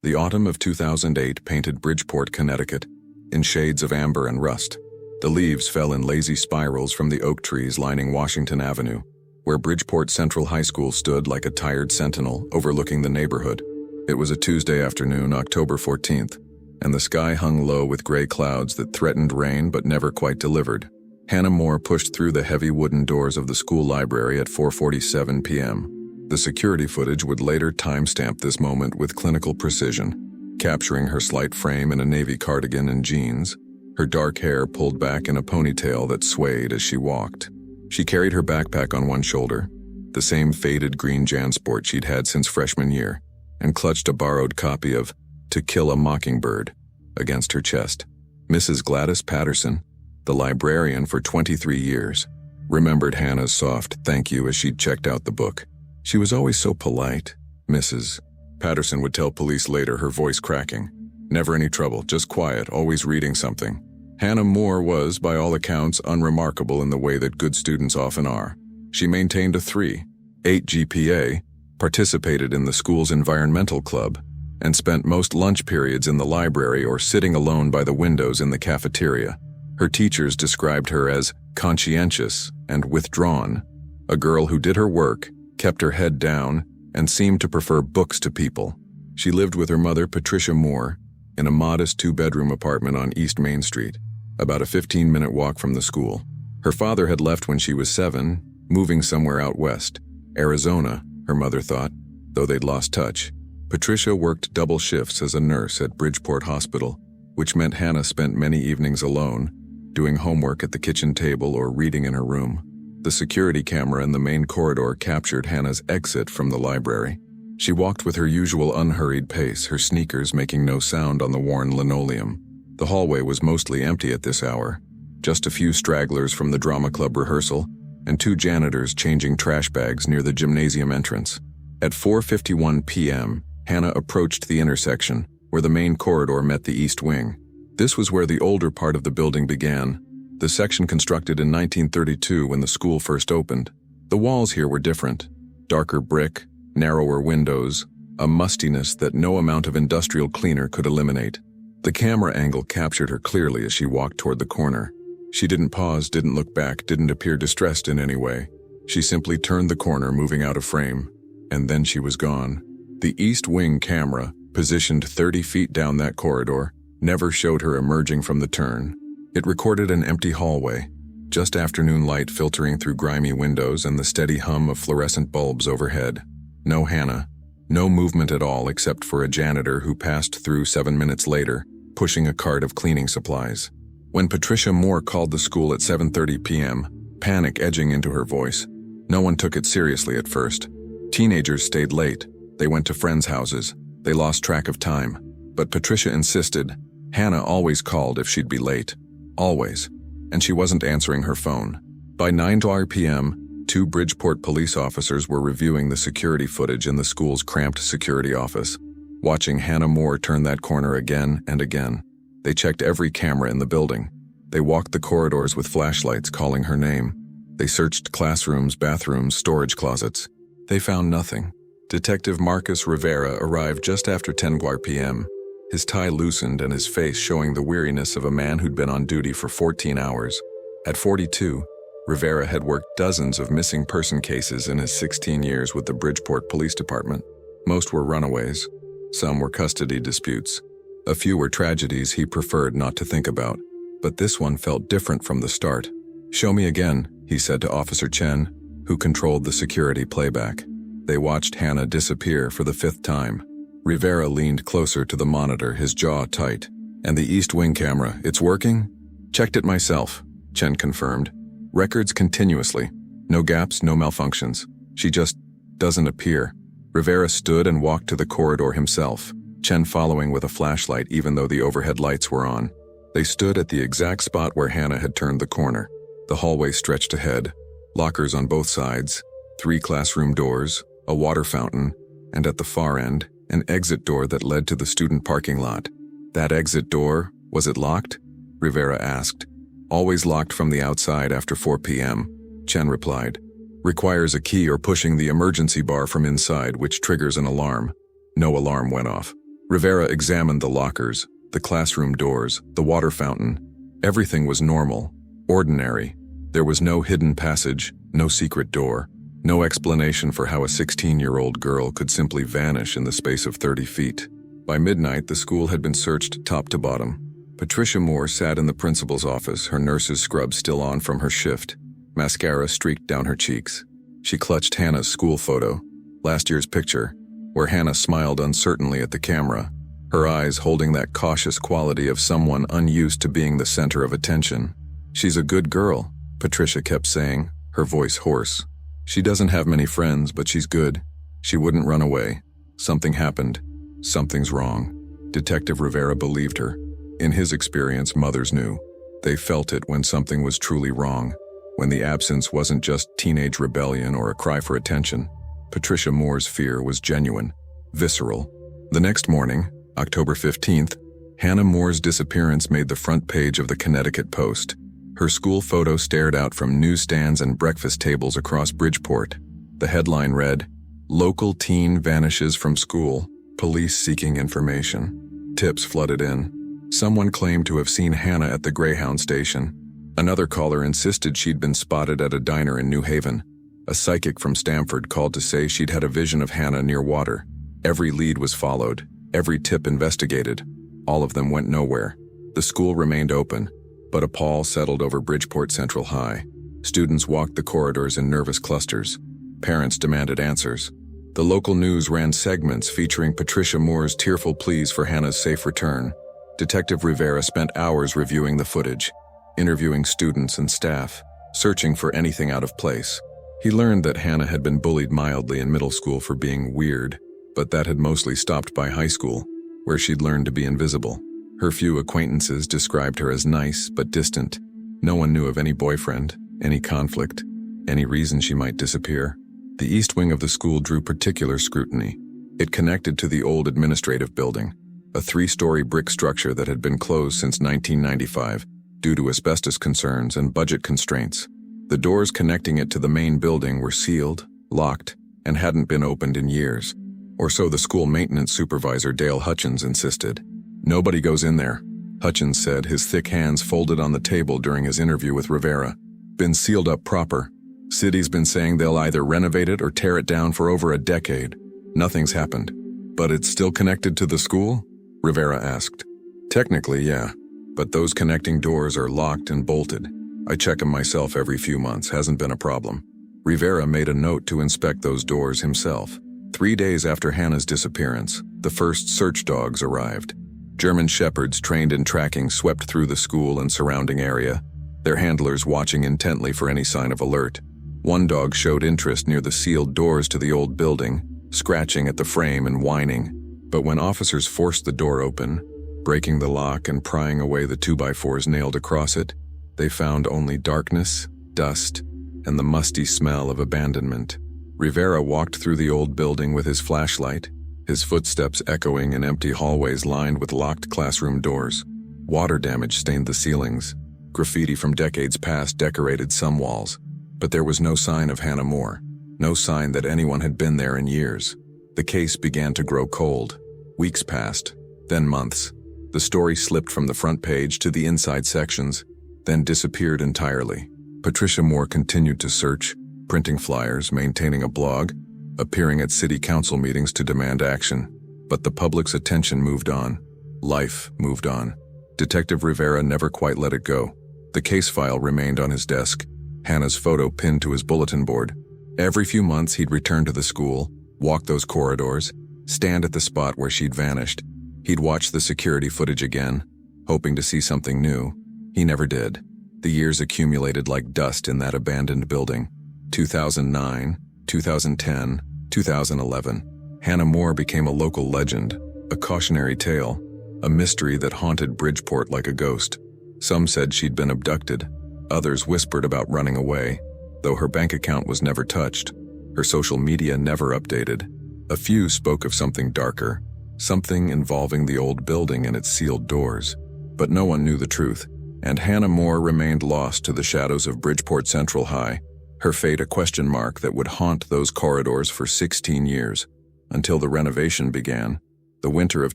The autumn of 2008 painted Bridgeport, Connecticut, in shades of amber and rust. The leaves fell in lazy spirals from the oak trees lining Washington Avenue, where Bridgeport Central High School stood like a tired sentinel overlooking the neighborhood. It was a Tuesday afternoon, October 14th, and the sky hung low with gray clouds that threatened rain but never quite delivered. Hannah Moore pushed through the heavy wooden doors of the school library at 4:47 p.m. The security footage would later timestamp this moment with clinical precision, capturing her slight frame in a navy cardigan and jeans, her dark hair pulled back in a ponytail that swayed as she walked. She carried her backpack on one shoulder, the same faded green JanSport she'd had since freshman year, and clutched a borrowed copy of To Kill a Mockingbird against her chest. Mrs. Gladys Patterson, the librarian for 23 years, remembered Hannah's soft thank you as she'd checked out the book. She was always so polite, Mrs. Patterson would tell police later, her voice cracking. Never any trouble, just quiet, always reading something. Hannah Moore was, by all accounts, unremarkable in the way that good students often are. She maintained a 3.8 GPA, participated in the school's environmental club, and spent most lunch periods in the library or sitting alone by the windows in the cafeteria. Her teachers described her as conscientious and withdrawn, a girl who did her work, kept her head down, and seemed to prefer books to people. She lived with her mother, Patricia Moore, in a modest 2-bedroom apartment on East Main Street, about a 15-minute walk from the school. Her father had left when she was 7, moving somewhere out west, Arizona, her mother thought, though they'd lost touch. Patricia worked double shifts as a nurse at Bridgeport Hospital, which meant Hannah spent many evenings alone, doing homework at the kitchen table or reading in her room. The security camera in the main corridor captured Hannah's exit from the library. She walked with her usual unhurried pace, her sneakers making no sound on the worn linoleum. The hallway was mostly empty at this hour, just a few stragglers from the drama club rehearsal, and 2 janitors changing trash bags near the gymnasium entrance. At 4:51 p.m., Hannah approached the intersection, where the main corridor met the east wing. This was where the older part of the building began, the section constructed in 1932 when the school first opened. The walls here were different, darker brick, narrower windows, a mustiness that no amount of industrial cleaner could eliminate. The camera angle captured her clearly as she walked toward the corner. She didn't pause, didn't look back, didn't appear distressed in any way. She simply turned the corner, moving out of frame, and then she was gone. The east wing camera, positioned 30 feet down that corridor, never showed her emerging from the turn. It recorded an empty hallway, just afternoon light filtering through grimy windows and the steady hum of fluorescent bulbs overhead. No Hannah, no movement at all except for a janitor who passed through 7 minutes later, pushing a cart of cleaning supplies. When Patricia Moore called the school at 7:30 p.m., panic edging into her voice, no one took it seriously at first. Teenagers stayed late. They went to friends' houses. They lost track of time. But Patricia insisted. Hannah always called if she'd be late. Always. And she wasn't answering her phone. By 9:00 p.m., 2 Bridgeport police officers were reviewing the security footage in the school's cramped security office, watching Hannah Moore turn that corner again and again. They checked every camera in the building. They walked the corridors with flashlights calling her name. They searched classrooms, bathrooms, storage closets. They found nothing. Detective Marcus Rivera arrived just after 10:00 p.m., his tie loosened and his face showing the weariness of a man who'd been on duty for 14 hours. At 42, Rivera had worked dozens of missing person cases in his 16 years with the Bridgeport Police Department. Most were runaways. Some were custody disputes. A few were tragedies he preferred not to think about. But this one felt different from the start. "Show me again," he said to Officer Chen, who controlled the security playback. They watched Hannah disappear for the 5th time. Rivera leaned closer to the monitor, his jaw tight. "And the east wing camera, it's working?" "Checked it myself," Chen confirmed. "Records continuously. No gaps, no malfunctions. She just doesn't appear." Rivera stood and walked to the corridor himself, Chen following with a flashlight even though the overhead lights were on. They stood at the exact spot where Hannah had turned the corner. The hallway stretched ahead, lockers on both sides, 3 classroom doors, a water fountain, and at the far end, an exit door that led to the student parking lot. "That exit door, was it locked?" Rivera asked. "Always locked from the outside after 4 p.m., Chen replied. "Requires a key or pushing the emergency bar from inside, which triggers an alarm." No alarm went off. Rivera examined the lockers, the classroom doors, the water fountain. Everything was normal, ordinary. There was no hidden passage, no secret door, no explanation for how a 16-year-old girl could simply vanish in the space of 30 feet. By midnight, the school had been searched top to bottom. Patricia Moore sat in the principal's office, her nurse's scrub still on from her shift. Mascara streaked down her cheeks. She clutched Hannah's school photo, last year's picture, where Hannah smiled uncertainly at the camera, her eyes holding that cautious quality of someone unused to being the center of attention. "She's a good girl," Patricia kept saying, her voice hoarse. "She doesn't have many friends, but she's good. She wouldn't run away. Something happened. Something's wrong." Detective Rivera believed her. In his experience, mothers knew. They felt it when something was truly wrong, when the absence wasn't just teenage rebellion or a cry for attention. Patricia Moore's fear was genuine, visceral. The next morning, October 15th, Hannah Moore's disappearance made the front page of the Connecticut Post. Her school photo stared out from newsstands and breakfast tables across Bridgeport. The headline read, "Local teen vanishes from school, police seeking information." Tips flooded in. Someone claimed to have seen Hannah at the Greyhound station. Another caller insisted she'd been spotted at a diner in New Haven. A psychic from Stamford called to say she'd had a vision of Hannah near water. Every lead was followed, every tip investigated. All of them went nowhere. The school remained open, but a pall settled over Bridgeport Central High. Students walked the corridors in nervous clusters. Parents demanded answers. The local news ran segments featuring Patricia Moore's tearful pleas for Hannah's safe return. Detective Rivera spent hours reviewing the footage, interviewing students and staff, searching for anything out of place. He learned that Hannah had been bullied mildly in middle school for being weird, but that had mostly stopped by high school, where she'd learned to be invisible. Her few acquaintances described her as nice but distant. No one knew of any boyfriend, any conflict, any reason she might disappear. The east wing of the school drew particular scrutiny. It connected to the old administrative building, a 3-story brick structure that had been closed since 1995 due to asbestos concerns and budget constraints. The doors connecting it to the main building were sealed, locked, and hadn't been opened in years. Or so the school maintenance supervisor Dale Hutchins insisted. "Nobody goes in there," Hutchins said, his thick hands folded on the table during his interview with Rivera. "Been sealed up proper. City's been saying they'll either renovate it or tear it down for over a decade. Nothing's happened." "But it's still connected to the school?" Rivera asked. "Technically, yeah, but those connecting doors are locked and bolted. I check them myself every few months, hasn't been a problem." Rivera made a note to inspect those doors himself. 3 days after Hannah's disappearance, the first search dogs arrived. German shepherds trained in tracking swept through the school and surrounding area, their handlers watching intently for any sign of alert. One dog showed interest near the sealed doors to the old building, scratching at the frame and whining. But when officers forced the door open, breaking the lock and prying away the 2x4s nailed across it, they found only darkness, dust, and the musty smell of abandonment. Rivera walked through the old building with his flashlight, his footsteps echoing in empty hallways lined with locked classroom doors. Water damage stained the ceilings. Graffiti from decades past decorated some walls, but there was no sign of Hannah Moore, no sign that anyone had been there in years. The case began to grow cold. Weeks passed, then months. The story slipped from the front page to the inside sections, then disappeared entirely. Patricia Moore continued to search, printing flyers, maintaining a blog, appearing at city council meetings to demand action. But the public's attention moved on. Life moved on. Detective Rivera never quite let it go. The case file remained on his desk, Hannah's photo pinned to his bulletin board. Every few months he'd return to the school, walk those corridors, stand at the spot where she'd vanished. He'd watch the security footage again, hoping to see something new. He never did. The years accumulated like dust in that abandoned building. 2009, 2010, 2011. Hannah Moore became a local legend, a cautionary tale, a mystery that haunted Bridgeport like a ghost. Some said she'd been abducted. Others whispered about running away, though her bank account was never touched. Her social media never updated. A few spoke of something darker, something involving the old building and its sealed doors. But no one knew the truth, and Hannah Moore remained lost to the shadows of Bridgeport Central High, her fate a question mark that would haunt those corridors for 16 years, until the renovation began. The winter of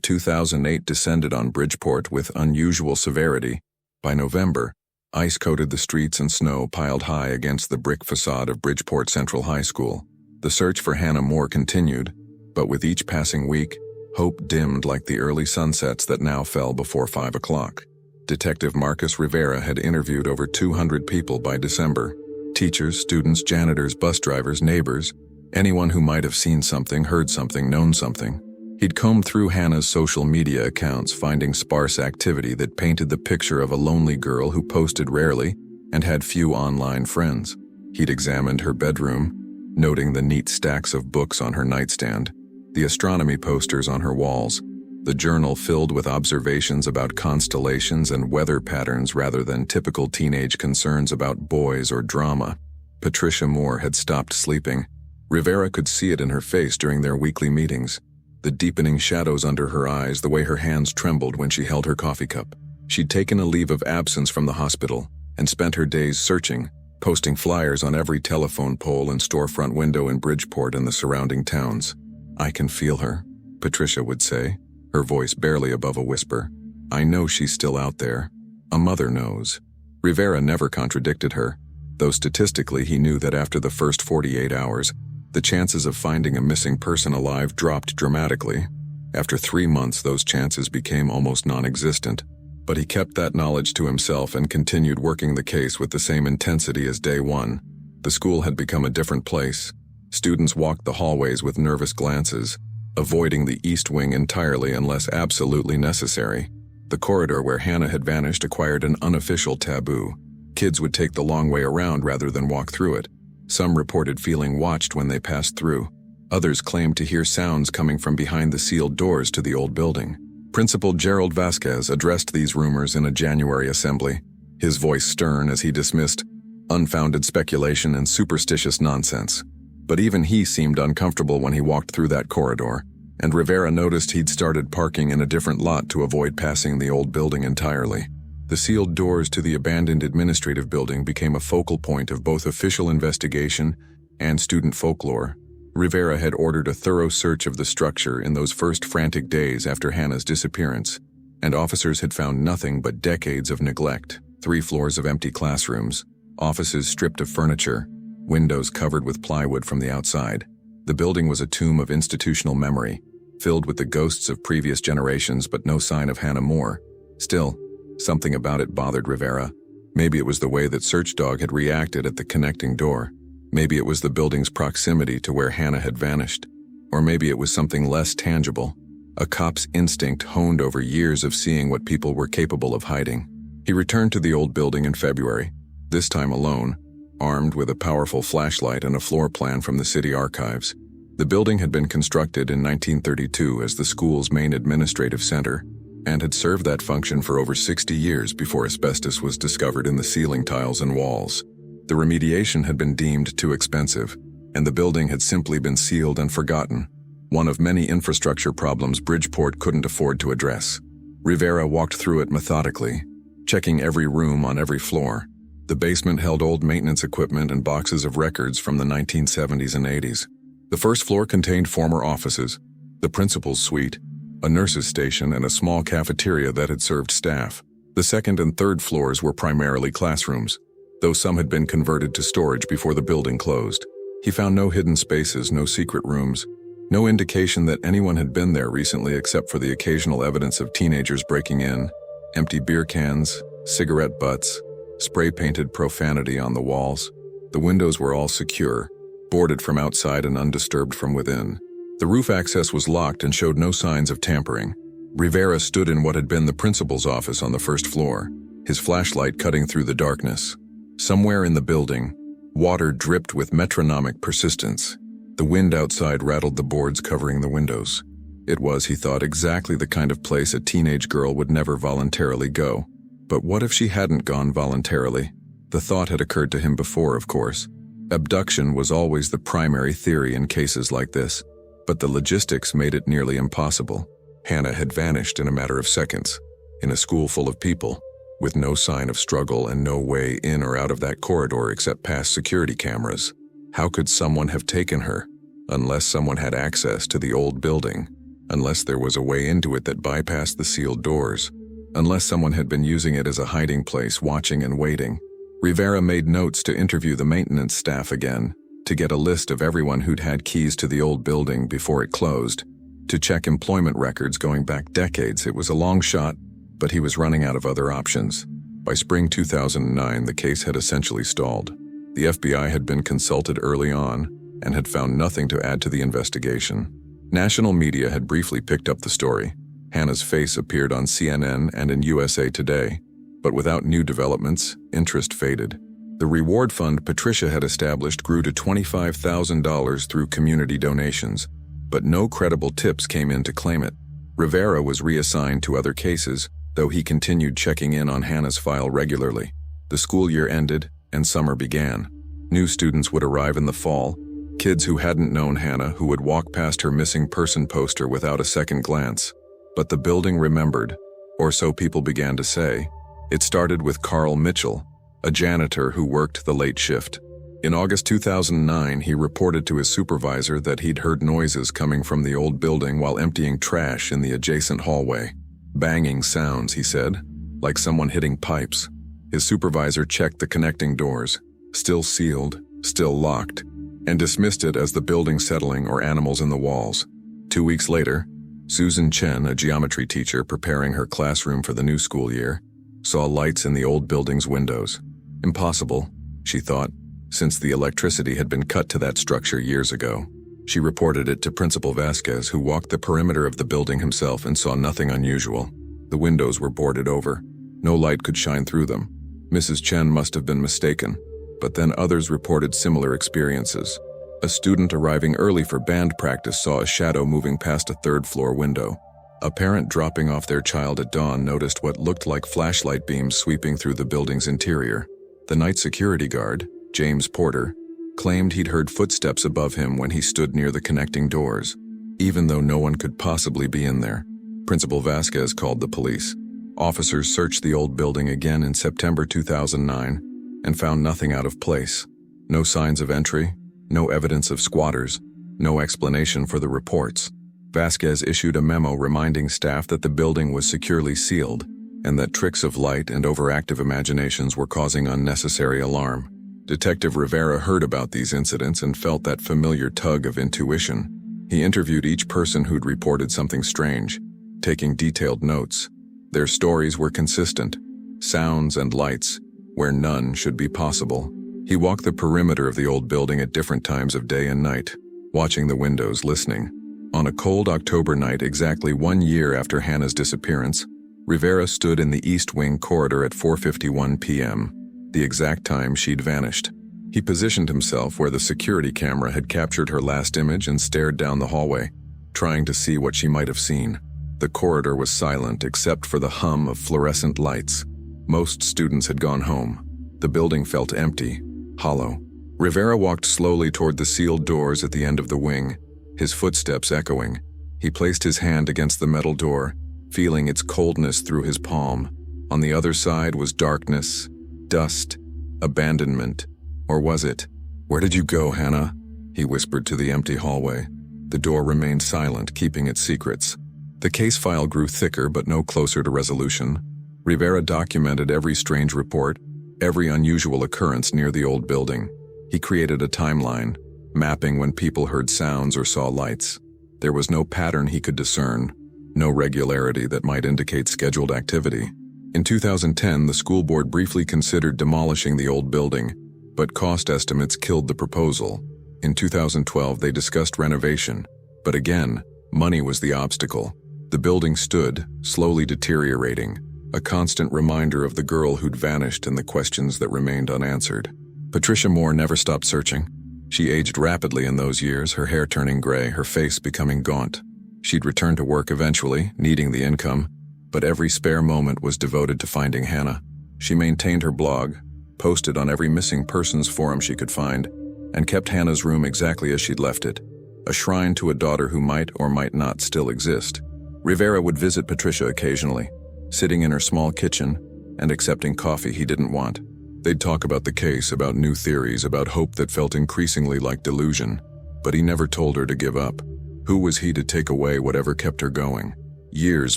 2008 descended on Bridgeport with unusual severity. By November, ice coated the streets and snow piled high against the brick facade of Bridgeport Central High School. The search for Hannah Moore continued, but with each passing week, hope dimmed like the early sunsets that now fell before 5 o'clock. Detective Marcus Rivera had interviewed over 200 people by December. Teachers, students, janitors, bus drivers, neighbors, anyone who might have seen something, heard something, known something. He'd combed through Hannah's social media accounts, finding sparse activity that painted the picture of a lonely girl who posted rarely and had few online friends. He'd examined her bedroom, noting the neat stacks of books on her nightstand, the astronomy posters on her walls, the journal filled with observations about constellations and weather patterns rather than typical teenage concerns about boys or drama. Patricia Moore had stopped sleeping. Rivera could see it in her face during their weekly meetings. The deepening shadows under her eyes, the way her hands trembled when she held her coffee cup. She'd taken a leave of absence from the hospital and spent her days searching, posting flyers on every telephone pole and storefront window in Bridgeport and the surrounding towns. "I can feel her," Patricia would say, her voice barely above a whisper. "I know she's still out there. A mother knows." Rivera never contradicted her, though statistically he knew that after the first 48 hours, the chances of finding a missing person alive dropped dramatically. After 3 months, those chances became almost non-existent. But he kept that knowledge to himself and continued working the case with the same intensity as day one. The school had become a different place. Students walked the hallways with nervous glances, avoiding the East Wing entirely unless absolutely necessary. The corridor where Hannah had vanished acquired an unofficial taboo. Kids would take the long way around rather than walk through it. Some reported feeling watched when they passed through. Others claimed to hear sounds coming from behind the sealed doors to the old building. Principal Gerald Vasquez addressed these rumors in a January assembly, his voice stern as he dismissed unfounded speculation and superstitious nonsense. But even he seemed uncomfortable when he walked through that corridor, and Rivera noticed he'd started parking in a different lot to avoid passing the old building entirely. The sealed doors to the abandoned administrative building became a focal point of both official investigation and student folklore. Rivera had ordered a thorough search of the structure in those first frantic days after Hannah's disappearance, and officers had found nothing but decades of neglect. 3 floors of empty classrooms, offices stripped of furniture, windows covered with plywood from the outside. The building was a tomb of institutional memory, filled with the ghosts of previous generations but no sign of Hannah Moore. Still, something about it bothered Rivera. Maybe it was the way that Search Dog had reacted at the connecting door. Maybe it was the building's proximity to where Hannah had vanished. Or maybe it was something less tangible, a cop's instinct honed over years of seeing what people were capable of hiding. He returned to the old building in February, this time alone, armed with a powerful flashlight and a floor plan from the city archives. The building had been constructed in 1932 as the school's main administrative center, and had served that function for over 60 years before asbestos was discovered in the ceiling tiles and walls. The remediation had been deemed too expensive, and the building had simply been sealed and forgotten, one of many infrastructure problems Bridgeport couldn't afford to address. Rivera walked through it methodically, checking every room on every floor. The basement held old maintenance equipment and boxes of records from the 1970s and 80s. The first floor contained former offices, the principal's suite, a nurse's station, and a small cafeteria that had served staff. The second and third floors were primarily classrooms, though some had been converted to storage before the building closed. He found no hidden spaces, no secret rooms, no indication that anyone had been there recently except for the occasional evidence of teenagers breaking in, empty beer cans, cigarette butts, spray-painted profanity on the walls. The windows were all secure, boarded from outside and undisturbed from within. The roof access was locked and showed no signs of tampering. Rivera stood in what had been the principal's office on the first floor, his flashlight cutting through the darkness. Somewhere in the building, water dripped with metronomic persistence. The wind outside rattled the boards covering the windows. It was, he thought, exactly the kind of place a teenage girl would never voluntarily go. But what if she hadn't gone voluntarily? The thought had occurred to him before, of course. Abduction was always the primary theory in cases like this, but the logistics made it nearly impossible. Hannah had vanished in a matter of seconds, in a school full of people, with no sign of struggle and no way in or out of that corridor except past security cameras. How could someone have taken her, unless someone had access to the old building? unless there was a way into it that bypassed the sealed doors, unless someone had been using it as a hiding place, watching and waiting. Rivera made notes to interview the maintenance staff again, to get a list of everyone who'd had keys to the old building before it closed, to check employment records going back decades. It was a long shot, but he was running out of other options. By spring 2009, the case had essentially stalled. The FBI had been consulted early on and had found nothing to add to the investigation. National media had briefly picked up the story. Hannah's face appeared on CNN and in USA Today, but without new developments, interest faded. The reward fund Patricia had established grew to $25,000 through community donations, but no credible tips came in to claim it. Rivera was reassigned to other cases, though he continued checking in on Hannah's file regularly. The school year ended, and summer began. New students would arrive in the fall, kids who hadn't known Hannah, who would walk past her missing person poster without a second glance. But the building remembered, or so people began to say. It started with Carl Mitchell, a janitor who worked the late shift. In August 2009, he reported to his supervisor that he'd heard noises coming from the old building while emptying trash in the adjacent hallway. Banging sounds, he said, like someone hitting pipes. His supervisor checked the connecting doors, still sealed, still locked, and dismissed it as the building settling or animals in the walls. 2 weeks later, Susan Chen, a geometry teacher preparing her classroom for the new school year, saw lights in the old building's windows. Impossible, she thought, since the electricity had been cut to that structure years ago. She reported it to Principal Vasquez, who walked the perimeter of the building himself and saw nothing unusual. The windows were boarded over. No light could shine through them. Mrs. Chen must have been mistaken, but then others reported similar experiences. A student arriving early for band practice saw a shadow moving past a third-floor window. A parent dropping off their child at dawn noticed what looked like flashlight beams sweeping through the building's interior. The night security guard, James Porter, claimed he'd heard footsteps above him when he stood near the connecting doors, even though no one could possibly be in there. Principal Vasquez called the police. Officers searched the old building again in September 2009 and found nothing out of place. No signs of entry, no evidence of squatters, no explanation for the reports. Vasquez issued a memo reminding staff that the building was securely sealed and that tricks of light and overactive imaginations were causing unnecessary alarm. Detective Rivera heard about these incidents and felt that familiar tug of intuition. He interviewed each person who'd reported something strange, taking detailed notes. Their stories were consistent, sounds and lights, where none should be possible. He walked the perimeter of the old building at different times of day and night, watching the windows, listening. On a cold October night, exactly 1 year after Hannah's disappearance, Rivera stood in the East Wing corridor at 4:51 p.m., the exact time she'd vanished. He positioned himself where the security camera had captured her last image and stared down the hallway, trying to see what she might have seen. The corridor was silent except for the hum of fluorescent lights. Most students had gone home. The building felt empty, hollow. Rivera walked slowly toward the sealed doors at the end of the wing, his footsteps echoing. He placed his hand against the metal door, feeling its coldness through his palm. On the other side was darkness, dust, abandonment. Or was it? "Where did you go, Hannah?" he whispered to the empty hallway. The door remained silent, keeping its secrets. The case file grew thicker but no closer to resolution. Rivera documented every strange report, every unusual occurrence near the old building. He created a timeline, mapping when people heard sounds or saw lights. There was no pattern he could discern, no regularity that might indicate scheduled activity. In 2010, the school board briefly considered demolishing the old building, but cost estimates killed the proposal. In 2012, they discussed renovation, but again, money was the obstacle. The building stood, slowly deteriorating, a constant reminder of the girl who'd vanished and the questions that remained unanswered. Patricia Moore never stopped searching. She aged rapidly in those years, her hair turning gray, her face becoming gaunt. She'd return to work eventually, needing the income, but every spare moment was devoted to finding Hannah. She maintained her blog, posted on every missing persons forum she could find, and kept Hannah's room exactly as she'd left it, a shrine to a daughter who might or might not still exist. Rivera would visit Patricia occasionally, sitting in her small kitchen and accepting coffee he didn't want. They'd talk about the case, about new theories, about hope that felt increasingly like delusion, but he never told her to give up. Who was he to take away whatever kept her going? Years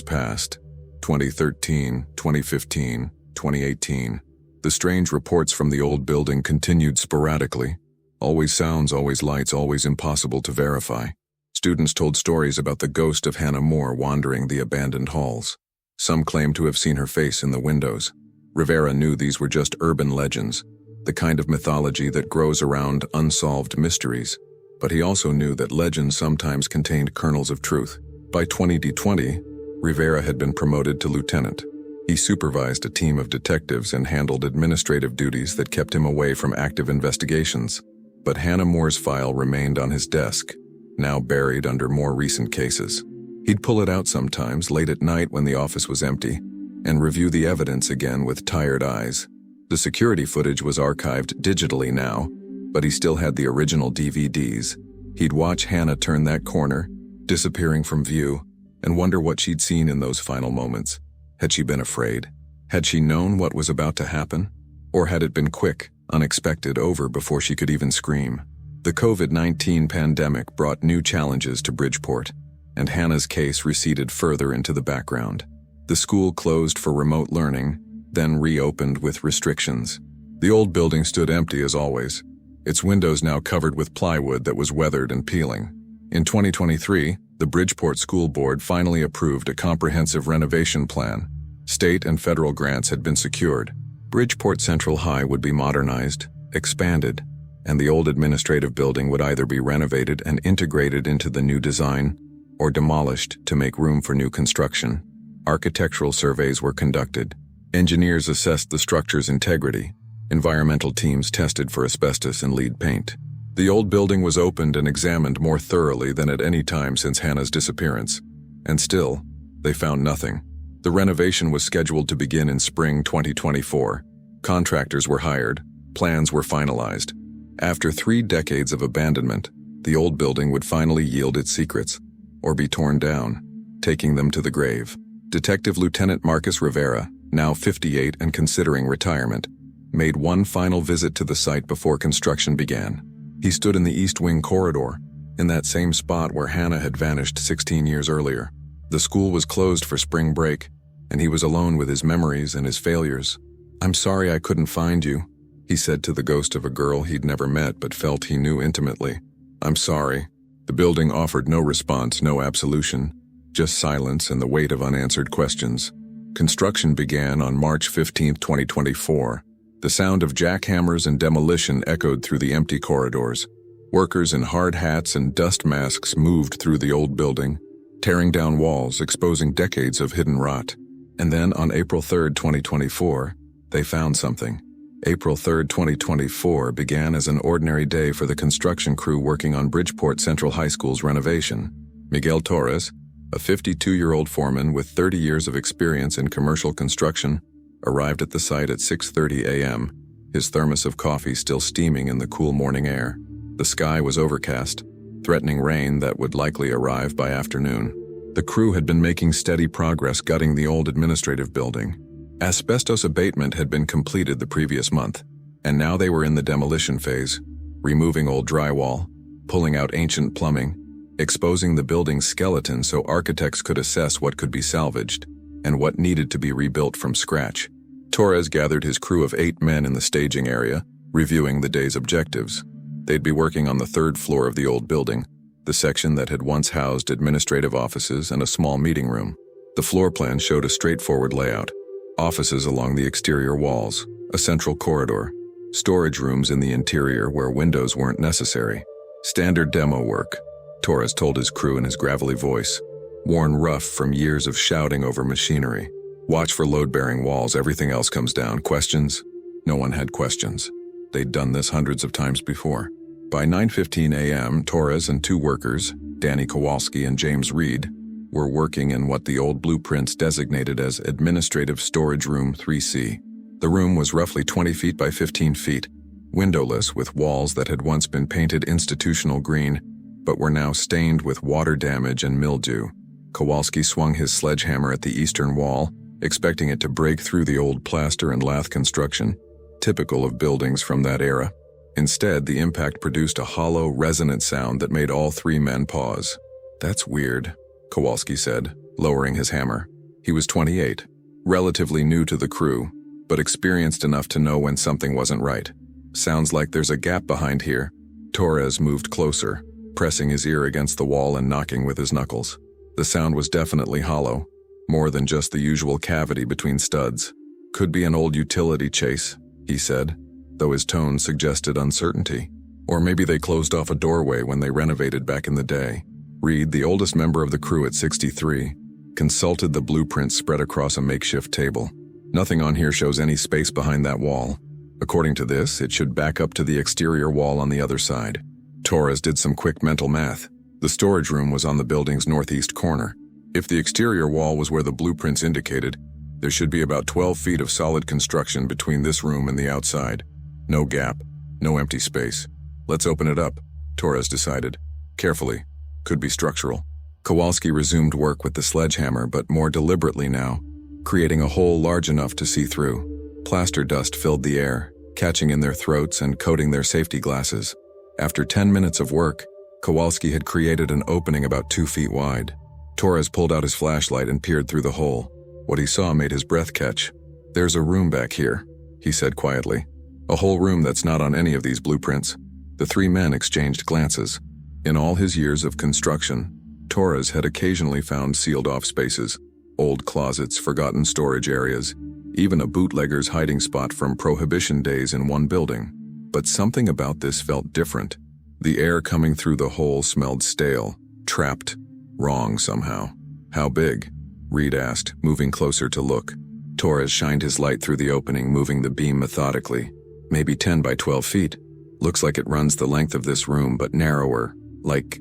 passed. 2013, 2015, 2018. The strange reports from the old building continued sporadically. Always sounds, always lights, always impossible to verify. Students told stories about the ghost of Hannah Moore wandering the abandoned halls. Some claimed to have seen her face in the windows. Rivera knew these were just urban legends, the kind of mythology that grows around unsolved mysteries. But he also knew that legends sometimes contained kernels of truth. By 2020, Rivera had been promoted to lieutenant. He supervised a team of detectives and handled administrative duties that kept him away from active investigations. But Hannah Moore's file remained on his desk, now buried under more recent cases. He'd pull it out sometimes late at night when the office was empty, and review the evidence again with tired eyes. The security footage was archived digitally now, but he still had the original DVDs. He'd watch Hannah turn that corner, disappearing from view, and wonder what she'd seen in those final moments. Had she been afraid? Had she known what was about to happen? Or had it been quick, unexpected, over before she could even scream? The COVID-19 pandemic brought new challenges to Bridgeport, and Hannah's case receded further into the background. The school closed for remote learning, then reopened with restrictions. The old building stood empty as always, its windows now covered with plywood that was weathered and peeling. In 2023, the Bridgeport School Board finally approved a comprehensive renovation plan. State and federal grants had been secured. Bridgeport Central High would be modernized, expanded, and the old administrative building would either be renovated and integrated into the new design or demolished to make room for new construction. Architectural surveys were conducted. Engineers assessed the structure's integrity. Environmental teams tested for asbestos and lead paint. The old building was opened and examined more thoroughly than at any time since Hannah's disappearance. And still, they found nothing. The renovation was scheduled to begin in spring 2024. Contractors were hired. Plans were finalized. After 3 decades of abandonment, the old building would finally yield its secrets, or be torn down, taking them to the grave. Detective Lieutenant Marcus Rivera, now 58 and considering retirement, made one final visit to the site before construction began. He stood in the East Wing corridor, in that same spot where Hannah had vanished 16 years earlier. The school was closed for spring break, and he was alone with his memories and his failures. "I'm sorry I couldn't find you," he said to the ghost of a girl he'd never met but felt he knew intimately. "I'm sorry." The building offered no response, no absolution, just silence and the weight of unanswered questions. Construction began on March 15, 2024. The sound of jackhammers and demolition echoed through the empty corridors. Workers in hard hats and dust masks moved through the old building, tearing down walls, exposing decades of hidden rot. And then on April 3, 2024, they found something. April 3, 2024 began as an ordinary day for the construction crew working on Bridgeport Central High School's renovation. Miguel Torres, a 52-year-old foreman with 30 years of experience in commercial construction, arrived at the site at 6:30 a.m., his thermos of coffee still steaming in the cool morning air. The sky was overcast, threatening rain that would likely arrive by afternoon. The crew had been making steady progress gutting the old administrative building. Asbestos abatement had been completed the previous month, and now they were in the demolition phase, removing old drywall, pulling out ancient plumbing, exposing the building's skeleton so architects could assess what could be salvaged and what needed to be rebuilt from scratch. Torres gathered his crew of 8 men in the staging area, reviewing the day's objectives. They'd be working on the 3rd floor of the old building, the section that had once housed administrative offices and a small meeting room. The floor plan showed a straightforward layout: offices along the exterior walls, a central corridor, storage rooms in the interior where windows weren't necessary. Standard demo work, Torres told his crew in his gravelly voice, worn rough from years of shouting over machinery. "Watch for load-bearing walls, everything else comes down. Questions?" No one had questions. They'd done this hundreds of times before. By 9:15 a.m., Torres and 2 workers, Danny Kowalski and James Reed, were working in what the old blueprints designated as Administrative Storage Room 3C. The room was roughly 20 feet by 15 feet, windowless with walls that had once been painted institutional green, but were now stained with water damage and mildew. Kowalski swung his sledgehammer at the eastern wall, expecting it to break through the old plaster and lath construction, typical of buildings from that era. Instead, the impact produced a hollow, resonant sound that made all 3 men pause. "That's weird," Kowalski said, lowering his hammer. He was 28, relatively new to the crew, but experienced enough to know when something wasn't right. "Sounds like there's a gap behind here." Torres moved closer, pressing his ear against the wall and knocking with his knuckles. The sound was definitely hollow, more than just the usual cavity between studs. "Could be an old utility chase," he said, though his tone suggested uncertainty. "Or maybe they closed off a doorway when they renovated back in the day." Reed, the oldest member of the crew at 63, consulted the blueprints spread across a makeshift table. "Nothing on here shows any space behind that wall. According to this, it should back up to the exterior wall on the other side." Torres did some quick mental math. The storage room was on the building's northeast corner. If the exterior wall was where the blueprints indicated, there should be about 12 feet of solid construction between this room and the outside. No gap, no empty space. "Let's open it up," Torres decided. "Carefully. Could be structural." Kowalski resumed work with the sledgehammer, but more deliberately now, creating a hole large enough to see through. Plaster dust filled the air, catching in their throats and coating their safety glasses. After 10 minutes of work, Kowalski had created an opening about 2 feet wide. Torres pulled out his flashlight and peered through the hole. What he saw made his breath catch. "There's a room back here," he said quietly. "A whole room that's not on any of these blueprints." The three men exchanged glances. In all his years of construction, Torres had occasionally found sealed-off spaces, old closets, forgotten storage areas, even a bootlegger's hiding spot from Prohibition days in one building. But something about this felt different. The air coming through the hole smelled stale, trapped, wrong somehow. "How big?" Reed asked, moving closer to look. Torres shined his light through the opening, moving the beam methodically. "Maybe 10 by 12 feet. Looks like it runs the length of this room, but narrower, like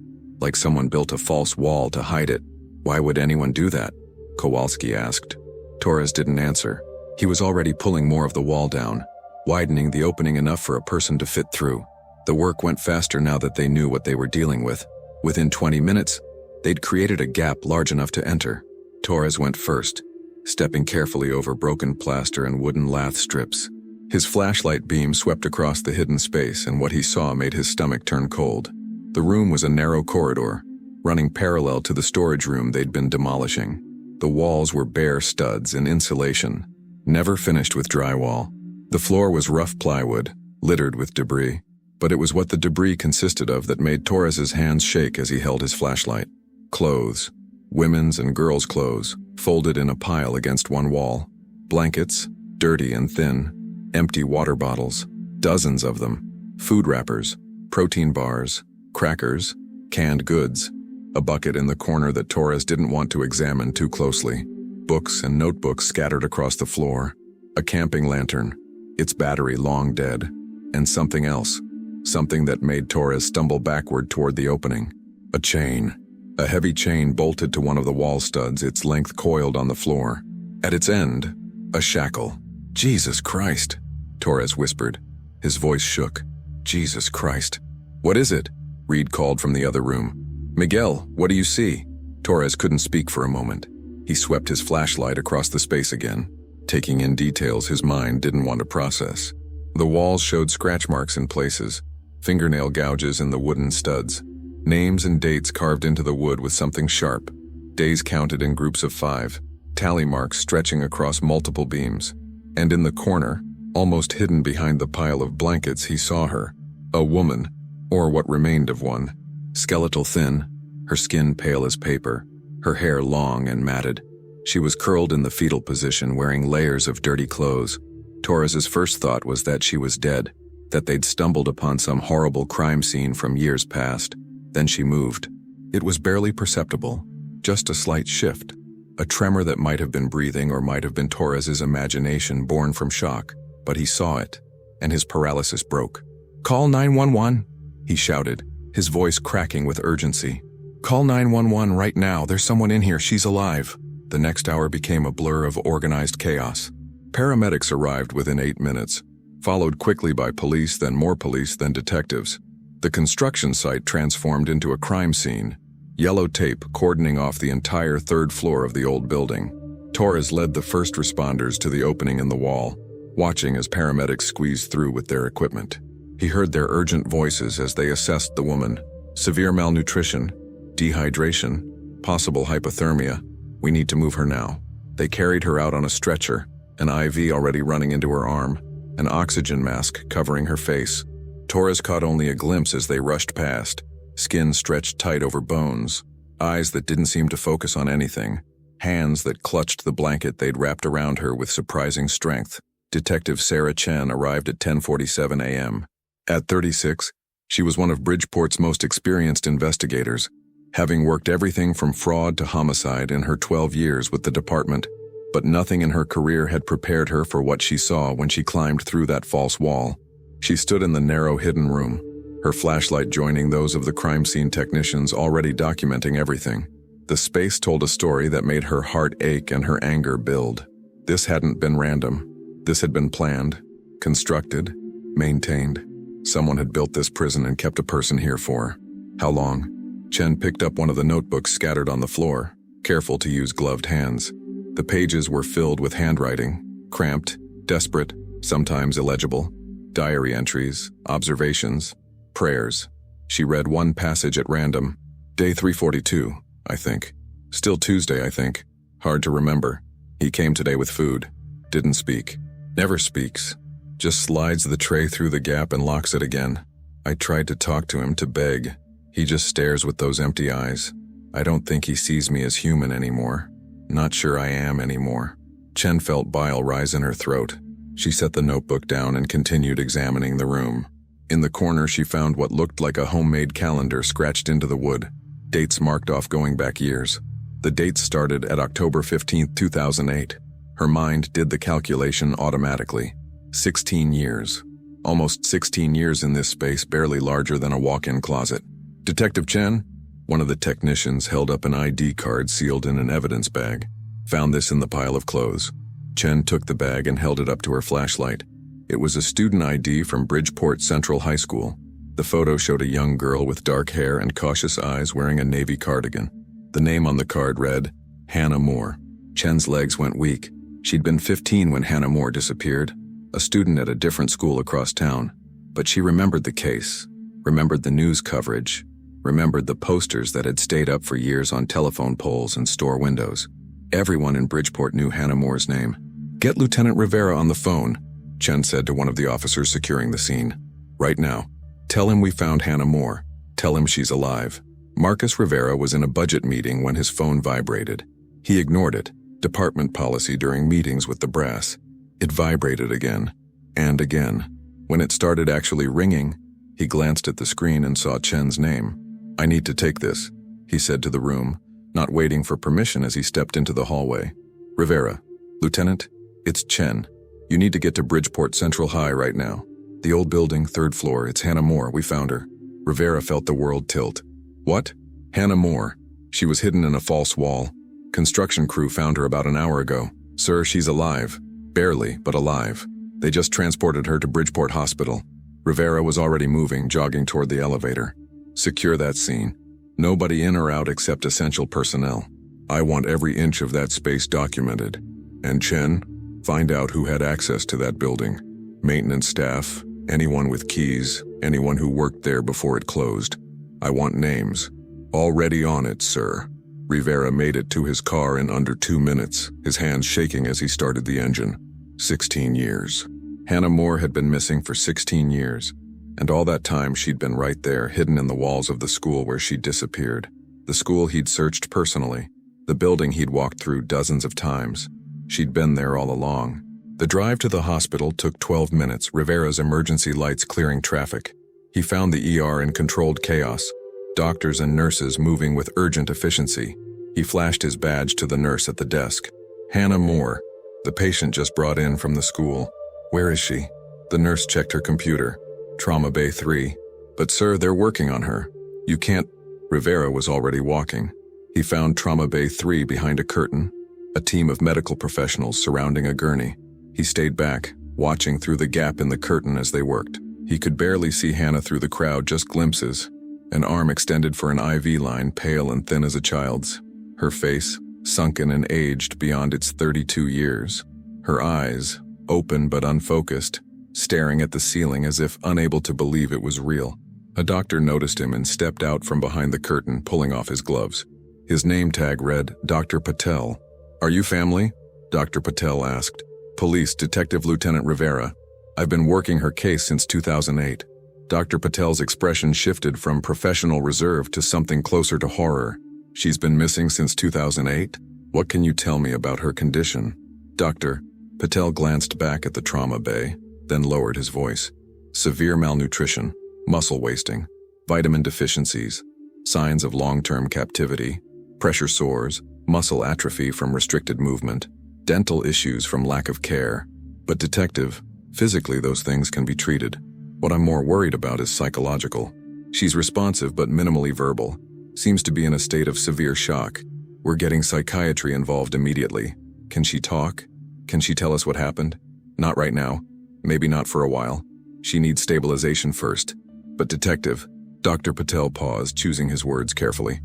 someone built a false wall to hide it." "Why would anyone do that?" Kowalski asked. Torres didn't answer. He was already pulling more of the wall down, widening the opening enough for a person to fit through. The work went faster now that they knew what they were dealing with. Within 20 minutes, they'd created a gap large enough to enter. Torres went first, stepping carefully over broken plaster and wooden lath strips. His flashlight beam swept across the hidden space, and what he saw made his stomach turn cold. The room was a narrow corridor, running parallel to the storage room they'd been demolishing. The walls were bare studs and insulation, never finished with drywall. The floor was rough plywood, littered with debris. But it was what the debris consisted of that made Torres's hands shake as he held his flashlight. Clothes, women's and girls' clothes, folded in a pile against one wall. Blankets, dirty and thin. Empty water bottles, dozens of them. Food wrappers, protein bars, crackers, canned goods. A bucket in the corner that Torres didn't want to examine too closely. Books and notebooks scattered across the floor. A camping lantern, its battery long dead. And something else. Something that made Torres stumble backward toward the opening. A chain. A heavy chain bolted to one of the wall studs, its length coiled on the floor. At its end, a shackle. "Jesus Christ," Torres whispered. His voice shook. "Jesus Christ." "What is it?" Reed called from the other room. "Miguel, what do you see?" Torres couldn't speak for a moment. He swept his flashlight across the space again, taking in details his mind didn't want to process. The walls showed scratch marks in places, fingernail gouges in the wooden studs, names and dates carved into the wood with something sharp, days counted in groups of 5, tally marks stretching across multiple beams. And in the corner, almost hidden behind the pile of blankets, he saw her, a woman, or what remained of one, skeletal thin, her skin pale as paper, her hair long and matted. She was curled in the fetal position, wearing layers of dirty clothes. Torres's first thought was that she was dead, that they'd stumbled upon some horrible crime scene from years past. Then she moved. It was barely perceptible, just a slight shift, a tremor that might have been breathing or might have been Torres's imagination born from shock. But he saw it, and his paralysis broke. "Call 911, he shouted, his voice cracking with urgency. "Call 911 right now, there's someone in here, she's alive." The next hour became a blur of organized chaos. Paramedics arrived within 8 minutes, followed quickly by police, then more police, then detectives. The construction site transformed into a crime scene, yellow tape cordoning off the entire 3rd floor of the old building. Torres led the first responders to the opening in the wall, watching as paramedics squeezed through with their equipment. He heard their urgent voices as they assessed the woman. Severe malnutrition, Dehydration, possible hypothermia. We need to move her now. They carried her out on a stretcher, an IV already running into her arm, an oxygen mask covering her face. Torres caught only a glimpse as they rushed past, skin stretched tight over bones, eyes that didn't seem to focus on anything, hands that clutched the blanket they'd wrapped around her with surprising strength. Detective Sarah Chen arrived at 10:47 a.m. At 36, she was one of Bridgeport's most experienced investigators, having worked everything from fraud to homicide in her 12 years with the department, but nothing in her career had prepared her for what she saw when she climbed through that false wall. She stood in the narrow hidden room, her flashlight joining those of the crime scene technicians already documenting everything. The space told a story that made her heart ache and her anger build. This hadn't been random. This had been planned, constructed, maintained. Someone had built this prison and kept a person here for how long? Chen picked up one of the notebooks scattered on the floor, careful to use gloved hands. The pages were filled with handwriting, cramped, desperate, sometimes illegible, diary entries, observations, prayers. She read one passage at random. Day 342, I think. Still Tuesday, I think. Hard to remember. He came today with food. Didn't speak. Never speaks. Just slides the tray through the gap and locks it again. I tried to talk to him, to beg. He just stares with those empty eyes. I don't think he sees me as human anymore. Not sure I am anymore. Chen felt bile rise in her throat. She set the notebook down and continued examining the room. In the corner, she found what looked like a homemade calendar scratched into the wood. Dates marked off going back years. The dates started at October 15, 2008. Her mind did the calculation automatically. 16 years. Almost 16 years in this space, barely larger than a walk-in closet. Detective Chen? One of the technicians held up an ID card sealed in an evidence bag. Found this in the pile of clothes. Chen took the bag and held it up to her flashlight. It was a student ID from Bridgeport Central High School. The photo showed a young girl with dark hair and cautious eyes wearing a navy cardigan. The name on the card read, Hannah Moore. Chen's legs went weak. She'd been 15 when Hannah Moore disappeared, a student at a different school across town. But she remembered the case, remembered the news coverage, remembered the posters that had stayed up for years on telephone poles and store windows. Everyone in Bridgeport knew Hannah Moore's name. "Get Lieutenant Rivera on the phone," Chen said to one of the officers securing the scene. "Right now. Tell him we found Hannah Moore. Tell him she's alive." Marcus Rivera was in a budget meeting when his phone vibrated. He ignored it, department policy during meetings with the brass. It vibrated again, and again. When it started actually ringing, he glanced at the screen and saw Chen's name. "I need to take this," he said to the room, not waiting for permission as he stepped into the hallway. "Rivera, Lieutenant, it's Chen. You need to get to Bridgeport Central High right now. The old building, 3rd floor, it's Hannah Moore, we found her." Rivera felt the world tilt. "What? Hannah Moore? She was hidden in a false wall. Construction crew found her about an hour ago. Sir, she's alive. Barely, but alive. They just transported her to Bridgeport Hospital." Rivera was already moving, jogging toward the elevator. "Secure that scene. Nobody in or out except essential personnel. I want every inch of that space documented. And Chen, find out who had access to that building. Maintenance staff, anyone with keys, anyone who worked there before it closed. I want names. Already on it, sir." Rivera made it to his car in under 2 minutes, his hands shaking as he started the engine. 16 years. Hannah Moore had been missing for 16 years, and all that time she'd been right there, hidden in the walls of the school where she'd disappeared. The school he'd searched personally, the building he'd walked through dozens of times. She'd been there all along. The drive to the hospital took 12 minutes, Rivera's emergency lights clearing traffic. He found the ER in controlled chaos, doctors and nurses moving with urgent efficiency. He flashed his badge to the nurse at the desk. "Hannah Moore, the patient just brought in from the school. Where is she?" The nurse checked her computer. "Trauma Bay 3. But sir, they're working on her. You can't." Rivera was already walking. He found Trauma Bay 3 behind a curtain, a team of medical professionals surrounding a gurney. He stayed back, watching through the gap in the curtain as they worked. He could barely see Hannah through the crowd, just glimpses. An arm extended for an IV line, pale and thin as a child's. Her face, sunken and aged beyond its 32 years. Her eyes, open but unfocused, staring at the ceiling as if unable to believe it was real. A doctor noticed him and stepped out from behind the curtain, pulling off his gloves. His name tag read, Dr. Patel. "Are you family?" Dr. Patel asked. "Police, Detective Lieutenant Rivera. I've been working her case since 2008. Dr. Patel's expression shifted from professional reserve to something closer to horror. "She's been missing since 2008? What can you tell me about her condition?" "Doctor," Patel glanced back at the trauma bay, then lowered his voice. "Severe malnutrition, muscle wasting, vitamin deficiencies, signs of long-term captivity, pressure sores, muscle atrophy from restricted movement, dental issues from lack of care. But detective, physically those things can be treated. What I'm more worried about is psychological. She's responsive but minimally verbal. Seems to be in a state of severe shock. We're getting psychiatry involved immediately. Can she talk? Can she tell us what happened? Not right now. Maybe not for a while. She needs stabilization first. But detective," Dr. Patel paused, choosing his words carefully.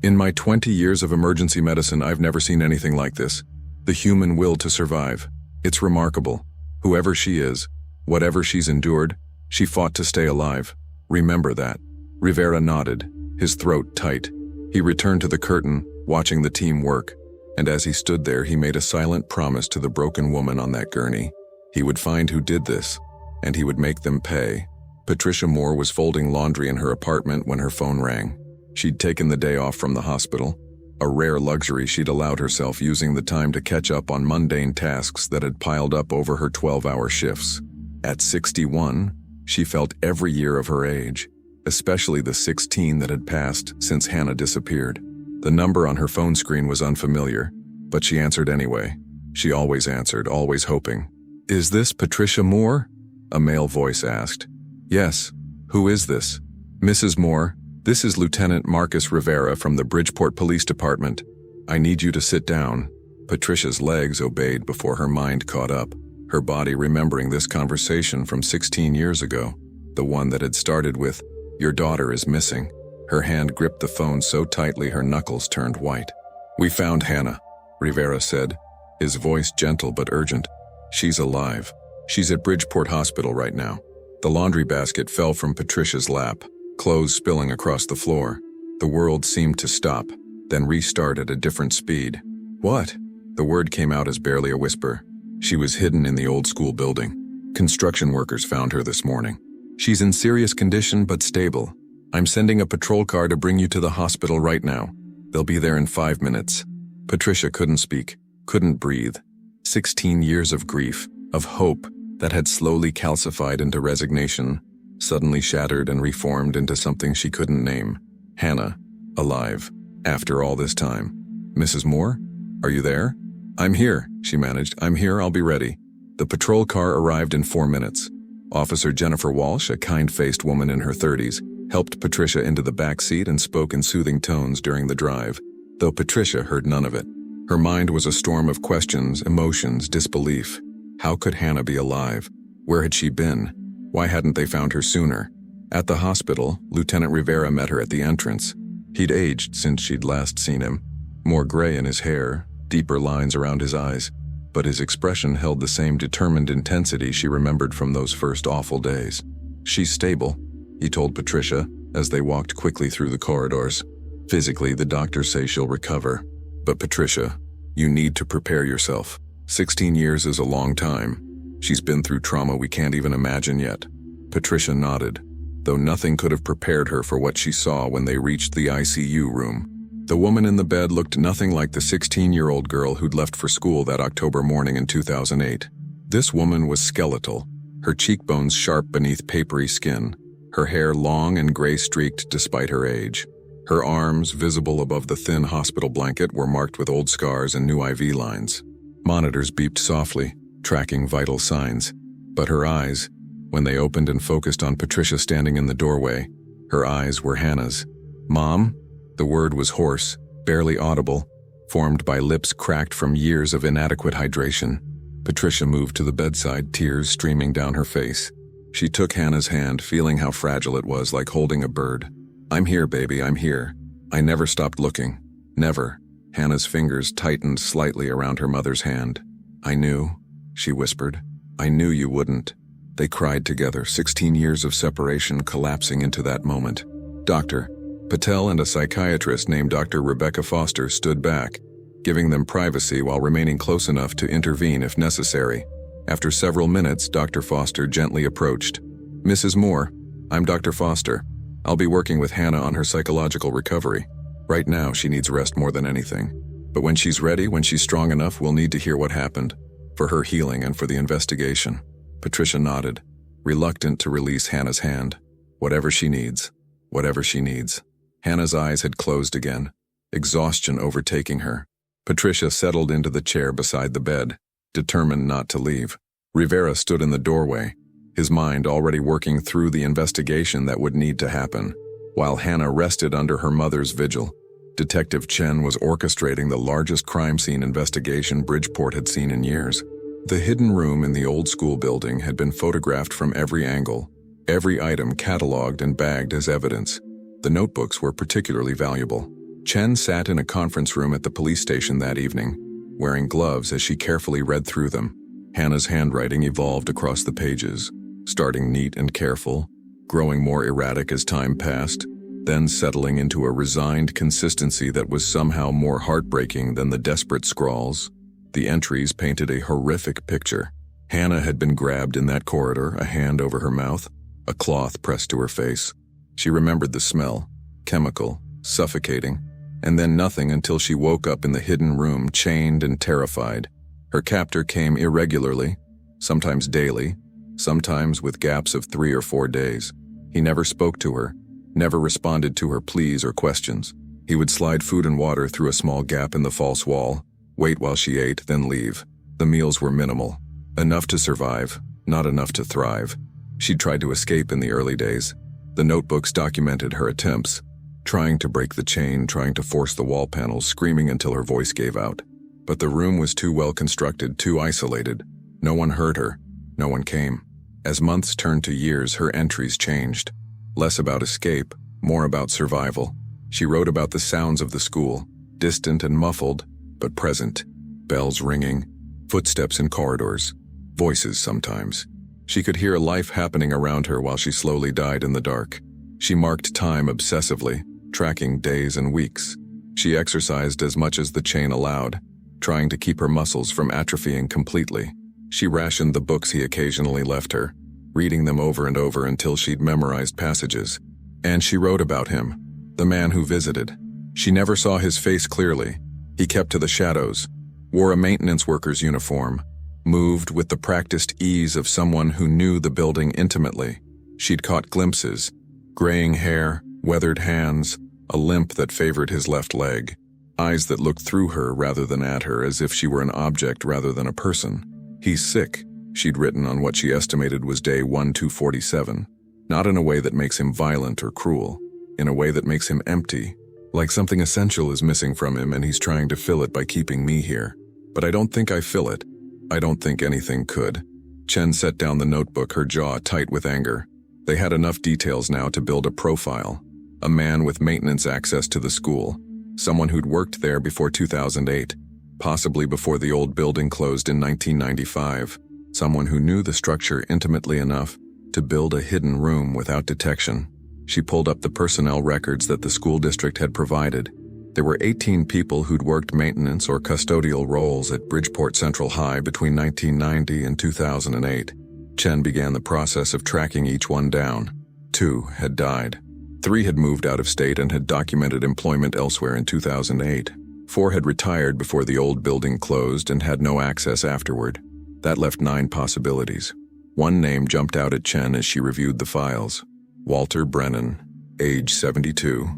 "In my 20 years of emergency medicine, I've never seen anything like this. The human will to survive. It's remarkable. Whoever she is, whatever she's endured, she fought to stay alive. Remember that." Rivera nodded, his throat tight. He returned to the curtain, watching the team work, and as he stood there, he made a silent promise to the broken woman on that gurney. He would find who did this, and he would make them pay. Patricia Moore was folding laundry in her apartment when her phone rang. She'd taken the day off from the hospital, a rare luxury she'd allowed herself, using the time to catch up on mundane tasks that had piled up over her 12-hour shifts. At 61, she felt every year of her age, especially the 16 that had passed since Hannah disappeared. The number on her phone screen was unfamiliar, but she answered anyway. She always answered, always hoping. "Is this Patricia Moore?" a male voice asked. "Yes. Who is this?" "Mrs. Moore, this is Lieutenant Marcus Rivera from the Bridgeport Police Department. I need you to sit down." Patricia's legs obeyed before her mind caught up, her body remembering this conversation from 16 years ago, the one that had started with, "Your daughter is missing." Her hand gripped the phone so tightly her knuckles turned white. "We found Hannah," Rivera said, his voice gentle but urgent. "She's alive. She's at Bridgeport Hospital right now." The laundry basket fell from Patricia's lap, clothes spilling across the floor. The world seemed to stop, then restart at a different speed. "What?" The word came out as barely a whisper. She was hidden in the old school building. Construction workers found her this morning. "She's in serious condition but stable. I'm sending a patrol car to bring you to the hospital right now. They'll be there in 5 minutes." Patricia couldn't speak, couldn't breathe. 16 years of grief, of hope, that had slowly calcified into resignation, suddenly shattered and reformed into something she couldn't name. Hannah, alive, after all this time. "Mrs. Moore? Are you there?" "I'm here," she managed. "I'm here, I'll be ready." The patrol car arrived in 4 minutes. Officer Jennifer Walsh, a kind-faced woman in her 30s, helped Patricia into the back seat and spoke in soothing tones during the drive, though Patricia heard none of it. Her mind was a storm of questions, emotions, disbelief. How could Hannah be alive? Where had she been? Why hadn't they found her sooner? At the hospital, Lieutenant Rivera met her at the entrance. He'd aged since she'd last seen him. More gray in his hair, deeper lines around his eyes, but his expression held the same determined intensity she remembered from those first awful days. "She's stable," he told Patricia as they walked quickly through the corridors. "Physically, the doctors say she'll recover. But Patricia, you need to prepare yourself. 16 years is a long time. She's been through trauma we can't even imagine yet." Patricia nodded, though nothing could have prepared her for what she saw when they reached the ICU room. The woman in the bed looked nothing like the 16-year-old girl who'd left for school that October morning in 2008. This woman was skeletal, her cheekbones sharp beneath papery skin, her hair long and gray-streaked despite her age. Her arms, visible above the thin hospital blanket, were marked with old scars and new IV lines. Monitors beeped softly, tracking vital signs. But her eyes, when they opened and focused on Patricia standing in the doorway, her eyes were Hannah's. "Mom?" The word was hoarse, barely audible, formed by lips cracked from years of inadequate hydration. Patricia moved to the bedside, tears streaming down her face. She took Hannah's hand, feeling how fragile it was, like holding a bird. "I'm here, baby, I'm here. I never stopped looking. Never." Hannah's fingers tightened slightly around her mother's hand. "I knew," she whispered. "I knew you wouldn't." They cried together, 16 years of separation collapsing into that moment. Dr. Patel and a psychiatrist named Dr. Rebecca Foster stood back, giving them privacy while remaining close enough to intervene if necessary. After several minutes, Dr. Foster gently approached. "Mrs. Moore, I'm Dr. Foster. I'll be working with Hannah on her psychological recovery. Right now, she needs rest more than anything. But when she's ready, when she's strong enough, we'll need to hear what happened, for her healing and for the investigation." Patricia nodded, reluctant to release Hannah's hand. Whatever she needs. Whatever she needs. Hannah's eyes had closed again, exhaustion overtaking her. Patricia settled into the chair beside the bed, determined not to leave. Rivera stood in the doorway, his mind already working through the investigation that would need to happen. While Hannah rested under her mother's vigil, Detective Chen was orchestrating the largest crime scene investigation Bridgeport had seen in years. The hidden room in the old school building had been photographed from every angle, every item cataloged and bagged as evidence. The notebooks were particularly valuable. Chen sat in a conference room at the police station that evening, wearing gloves as she carefully read through them. Hannah's handwriting evolved across the pages, starting neat and careful, growing more erratic as time passed, then settling into a resigned consistency that was somehow more heartbreaking than the desperate scrawls. The entries painted a horrific picture. Hannah had been grabbed in that corridor, a hand over her mouth, a cloth pressed to her face. She remembered the smell, chemical, suffocating, and then nothing until she woke up in the hidden room, chained and terrified. Her captor came irregularly, sometimes daily, sometimes with gaps of 3 or 4 days. He never spoke to her, never responded to her pleas or questions. He would slide food and water through a small gap in the false wall, wait while she ate, then leave. The meals were minimal, enough to survive, not enough to thrive. She'd tried to escape in the early days. The notebooks documented her attempts, trying to break the chain, trying to force the wall panels, screaming until her voice gave out. But the room was too well constructed, too isolated. No one heard her. No one came. As months turned to years, her entries changed. Less about escape, more about survival. She wrote about the sounds of the school, distant and muffled, but present. Bells ringing, footsteps in corridors, voices sometimes. She could hear life happening around her while she slowly died in the dark. She marked time obsessively, tracking days and weeks. She exercised as much as the chain allowed, trying to keep her muscles from atrophying completely. She rationed the books he occasionally left her, reading them over and over until she'd memorized passages. And she wrote about him, the man who visited. She never saw his face clearly. He kept to the shadows, wore a maintenance worker's uniform, moved with the practiced ease of someone who knew the building intimately. She'd caught glimpses, graying hair, weathered hands, a limp that favored his left leg, eyes that looked through her rather than at her, as if she were an object rather than a person. "He's sick," she'd written on what she estimated was day 1247, not in a way that makes him violent or cruel, in a way that makes him empty, like something essential is missing from him and he's trying to fill it by keeping me here. But I don't think I fill it. I don't think anything could. Chen set down the notebook, her jaw tight with anger. They had enough details now to build a profile. A man with maintenance access to the school. Someone who'd worked there before 2008, possibly before the old building closed in 1995. Someone who knew the structure intimately enough to build a hidden room without detection. She pulled up the personnel records that the school district had provided. There were 18 people who'd worked maintenance or custodial roles at Bridgeport Central High between 1990 and 2008. Chen began the process of tracking each one down. 2 had died. 3 had moved out of state and had documented employment elsewhere in 2008. 4 had retired before the old building closed and had no access afterward. That left 9 possibilities. One name jumped out at Chen as she reviewed the files. Walter Brennan, age 72.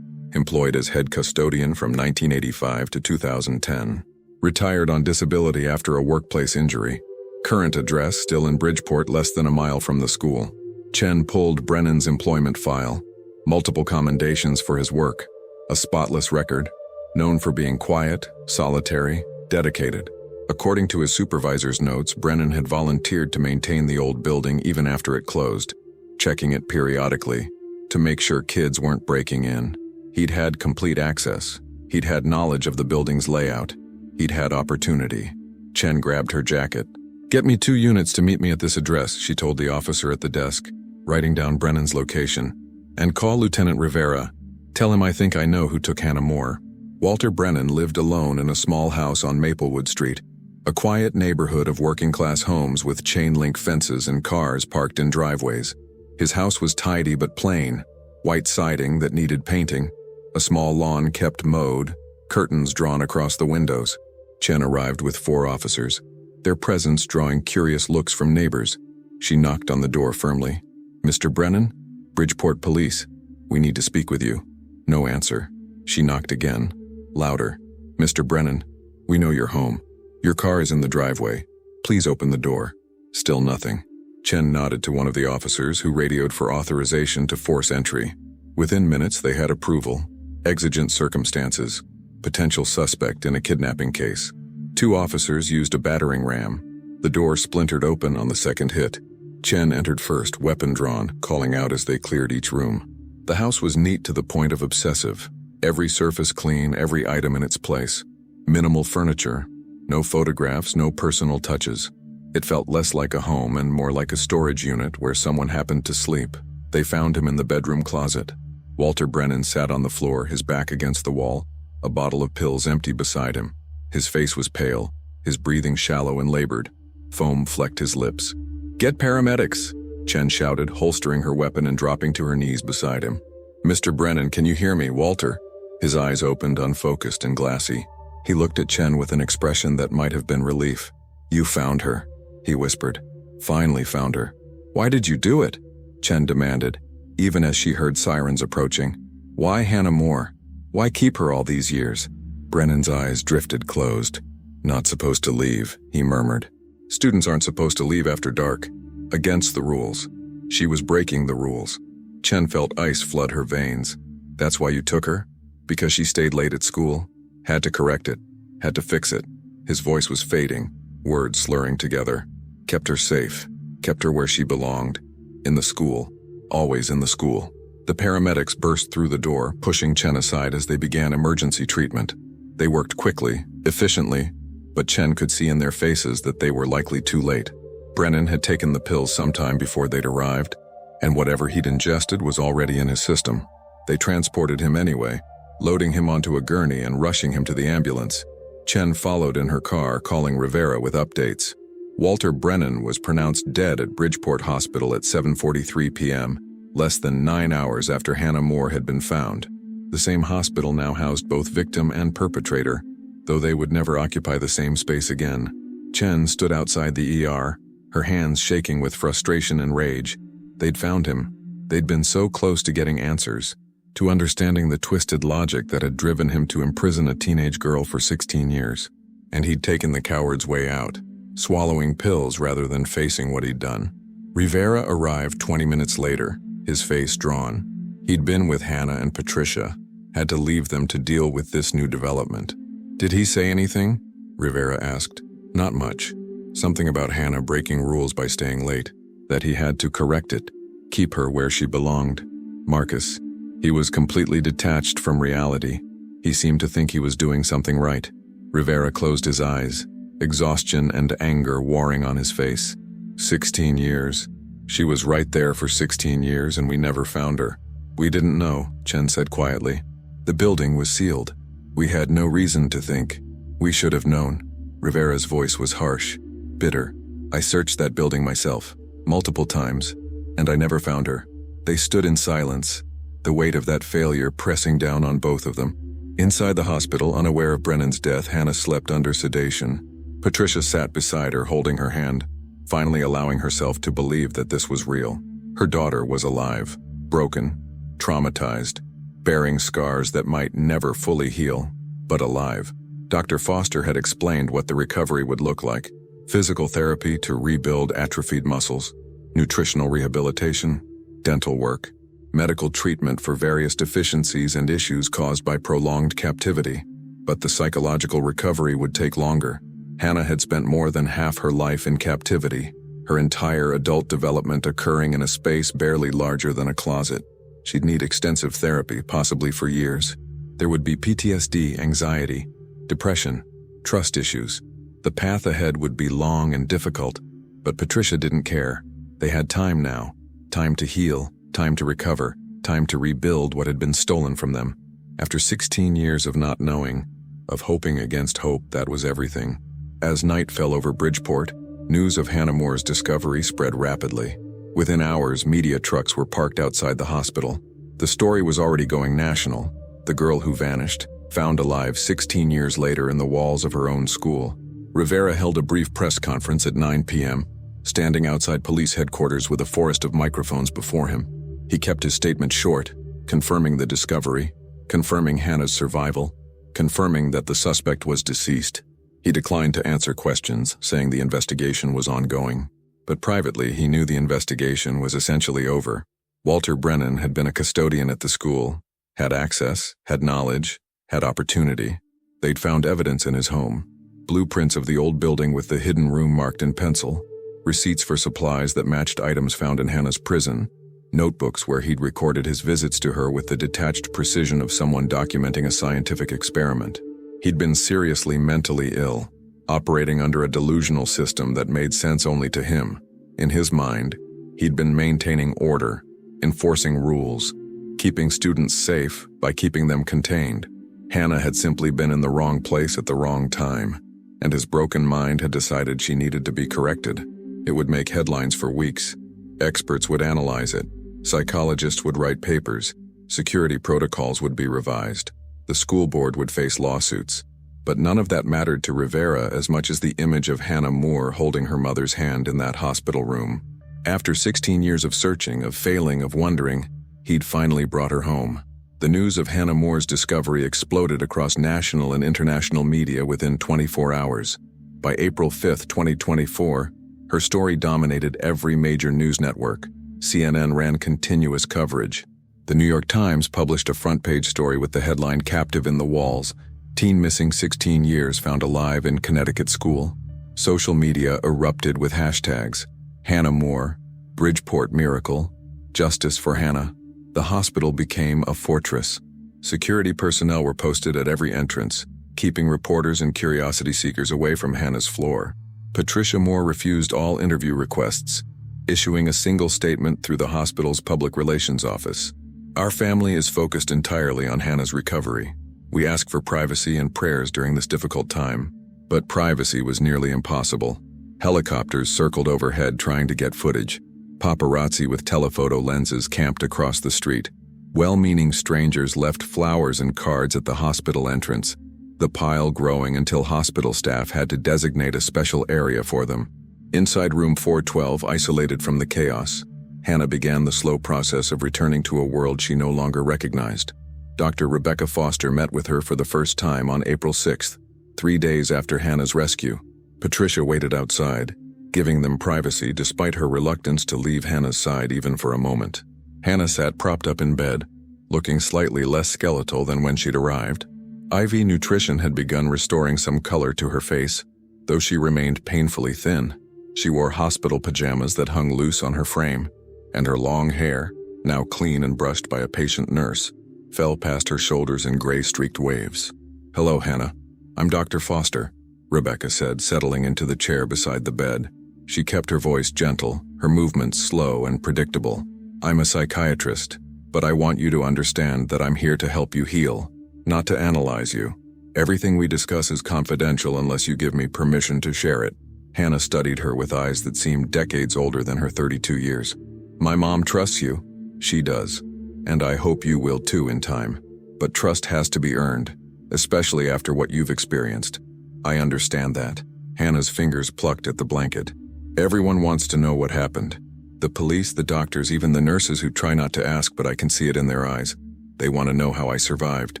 Employed as head custodian from 1985 to 2010. Retired on disability after a workplace injury. Current address still in Bridgeport, less than a mile from the school. Chen pulled Brennan's employment file. Multiple commendations for his work. A spotless record. Known for being quiet, solitary, dedicated. According to his supervisor's notes, Brennan had volunteered to maintain the old building even after it closed, checking it periodically to make sure kids weren't breaking in. He'd had complete access. He'd had knowledge of the building's layout. He'd had opportunity. Chen grabbed her jacket, Get me 2 units to meet me at this address, she told the officer at the desk, writing down Brennan's location. And call Lieutenant Rivera. Tell him I think I know who took Hannah Moore. Walter Brennan lived alone in a small house on Maplewood Street, a quiet neighborhood of working-class homes with chain-link fences and cars parked in driveways. His house was tidy but plain, white siding that needed painting, a small lawn kept mowed, curtains drawn across the windows. Chen arrived with 4 officers, their presence drawing curious looks from neighbors. She knocked on the door firmly. "Mr. Brennan? Bridgeport Police. We need to speak with you." No answer. She knocked again, louder. "Mr. Brennan, we know you're home. Your car is in the driveway. Please open the door." Still nothing. Chen nodded to one of the officers who radioed for authorization to force entry. Within minutes, they had approval. Exigent circumstances. Potential suspect in a kidnapping case. 2 officers used a battering ram. The door splintered open on the second hit. Chen entered first, weapon drawn, calling out as they cleared each room. The house was neat to the point of obsessive. Every surface clean, every item in its place. Minimal furniture. No photographs, no personal touches. It felt less like a home and more like a storage unit where someone happened to sleep. They found him in the bedroom closet. Walter Brennan sat on the floor, his back against the wall, a bottle of pills empty beside him. His face was pale, his breathing shallow and labored. Foam flecked his lips. "Get paramedics!" Chen shouted, holstering her weapon and dropping to her knees beside him. "Mr. Brennan, can you hear me, Walter?" His eyes opened, unfocused and glassy. He looked at Chen with an expression that might have been relief. "You found her," he whispered. "Finally found her." "Why did you do it?" Chen demanded, even as she heard sirens approaching. "Why Hannah Moore? Why keep her all these years?" Brennan's eyes drifted closed. "Not supposed to leave," he murmured. "Students aren't supposed to leave after dark. Against the rules." She was breaking the rules. Chen felt ice flood her veins. "That's why you took her? Because she stayed late at school? Had to correct it. Had to fix it." His voice was fading, words slurring together. "Kept her safe. Kept her where she belonged. In the school. Always in the school." The paramedics burst through the door, pushing Chen aside as they began emergency treatment. They worked quickly, efficiently, but Chen could see in their faces that they were likely too late. Brennan had taken the pills sometime before they'd arrived, and whatever he'd ingested was already in his system. They transported him anyway, loading him onto a gurney and rushing him to the ambulance. Chen followed in her car, calling Rivera with updates. Walter Brennan was pronounced dead at Bridgeport Hospital at 7:43 p.m., less than 9 hours after Hannah Moore had been found. The same hospital now housed both victim and perpetrator, though they would never occupy the same space again. Chen stood outside the ER, her hands shaking with frustration and rage. They'd found him. They'd been so close to getting answers, to understanding the twisted logic that had driven him to imprison a teenage girl for 16 years. And he'd taken the coward's way out, swallowing pills rather than facing what he'd done. Rivera arrived 20 minutes later, his face drawn. He'd been with Hannah and Patricia, had to leave them to deal with this new development. "Did he say anything?" Rivera asked. "Not much. Something about Hannah breaking rules by staying late, that he had to correct it, keep her where she belonged. Marcus. He was completely detached from reality. He seemed to think he was doing something right." Rivera closed his eyes, exhaustion and anger warring on his face. 16 years. She was right there for 16 years and we never found her. "We didn't know," Chen said quietly. "The building was sealed. We had no reason to think. We should have known." Rivera's voice was harsh, bitter. "I searched that building myself, multiple times, and I never found her." They stood in silence, the weight of that failure pressing down on both of them. Inside the hospital, unaware of Brennan's death, Hannah slept under sedation. Patricia sat beside her, holding her hand, finally allowing herself to believe that this was real. Her daughter was alive, broken, traumatized, bearing scars that might never fully heal, but alive. Dr. Foster had explained what the recovery would look like. Physical therapy to rebuild atrophied muscles, nutritional rehabilitation, dental work, medical treatment for various deficiencies and issues caused by prolonged captivity. But the psychological recovery would take longer. Hannah had spent more than half her life in captivity, her entire adult development occurring in a space barely larger than a closet. She'd need extensive therapy, possibly for years. There would be PTSD, anxiety, depression, trust issues. The path ahead would be long and difficult, but Patricia didn't care. They had time now. Time to heal, time to recover, time to rebuild what had been stolen from them. After 16 years of not knowing, of hoping against hope, that was everything. As night fell over Bridgeport, news of Hannah Moore's discovery spread rapidly. Within hours, media trucks were parked outside the hospital. The story was already going national. The girl who vanished, found alive 16 years later in the walls of her own school. Rivera held a brief press conference at 9 p.m., standing outside police headquarters with a forest of microphones before him. He kept his statement short, confirming the discovery, confirming Hannah's survival, confirming that the suspect was deceased. He declined to answer questions, saying the investigation was ongoing. But privately, he knew the investigation was essentially over. Walter Brennan had been a custodian at the school, had access, had knowledge, had opportunity. They'd found evidence in his home. Blueprints of the old building with the hidden room marked in pencil, receipts for supplies that matched items found in Hannah's prison, notebooks where he'd recorded his visits to her with the detached precision of someone documenting a scientific experiment. He'd been seriously mentally ill, operating under a delusional system that made sense only to him. In his mind, he'd been maintaining order, enforcing rules, keeping students safe by keeping them contained. Hannah had simply been in the wrong place at the wrong time, and his broken mind had decided she needed to be corrected. It would make headlines for weeks. Experts would analyze it. Psychologists would write papers. Security protocols would be revised. The school board would face lawsuits. But none of that mattered to Rivera as much as the image of Hannah Moore holding her mother's hand in that hospital room. After 16 years of searching, of failing, of wondering, he'd finally brought her home. The news of Hannah Moore's discovery exploded across national and international media within 24 hours. By April 5, 2024, her story dominated every major news network. CNN ran continuous coverage. The New York Times published a front-page story with the headline "Captive in the Walls: Teen Missing 16 Years Found Alive in Connecticut School." Social media erupted with hashtags: Hannah Moore, Bridgeport Miracle, Justice for Hannah. The hospital became a fortress. Security personnel were posted at every entrance, keeping reporters and curiosity seekers away from Hannah's floor. Patricia Moore refused all interview requests, issuing a single statement through the hospital's public relations office. "Our family is focused entirely on Hannah's recovery. We ask for privacy and prayers during this difficult time." But privacy was nearly impossible. Helicopters circled overhead trying to get footage. Paparazzi with telephoto lenses camped across the street. Well-meaning strangers left flowers and cards at the hospital entrance, the pile growing until hospital staff had to designate a special area for them. Inside room 412, isolated from the chaos, Hannah began the slow process of returning to a world she no longer recognized. Dr. Rebecca Foster met with her for the first time on April 6th, 3 days after Hannah's rescue. Patricia waited outside, giving them privacy despite her reluctance to leave Hannah's side even for a moment. Hannah sat propped up in bed, looking slightly less skeletal than when she'd arrived. IV nutrition had begun restoring some color to her face, though she remained painfully thin. She wore hospital pajamas that hung loose on her frame, and her long hair, now clean and brushed by a patient nurse, fell past her shoulders in gray-streaked waves. "Hello, Hannah. I'm Dr. Foster," Rebecca said, settling into the chair beside the bed. She kept her voice gentle, her movements slow and predictable. "I'm a psychiatrist, but I want you to understand that I'm here to help you heal, not to analyze you. Everything we discuss is confidential unless you give me permission to share it." Hannah studied her with eyes that seemed decades older than her 32 years. "My mom trusts you." "She does. And I hope you will too in time. But trust has to be earned, especially after what you've experienced." "I understand that." Hannah's fingers plucked at the blanket. "Everyone wants to know what happened. The police, the doctors, even the nurses who try not to ask, but I can see it in their eyes. They want to know how I survived.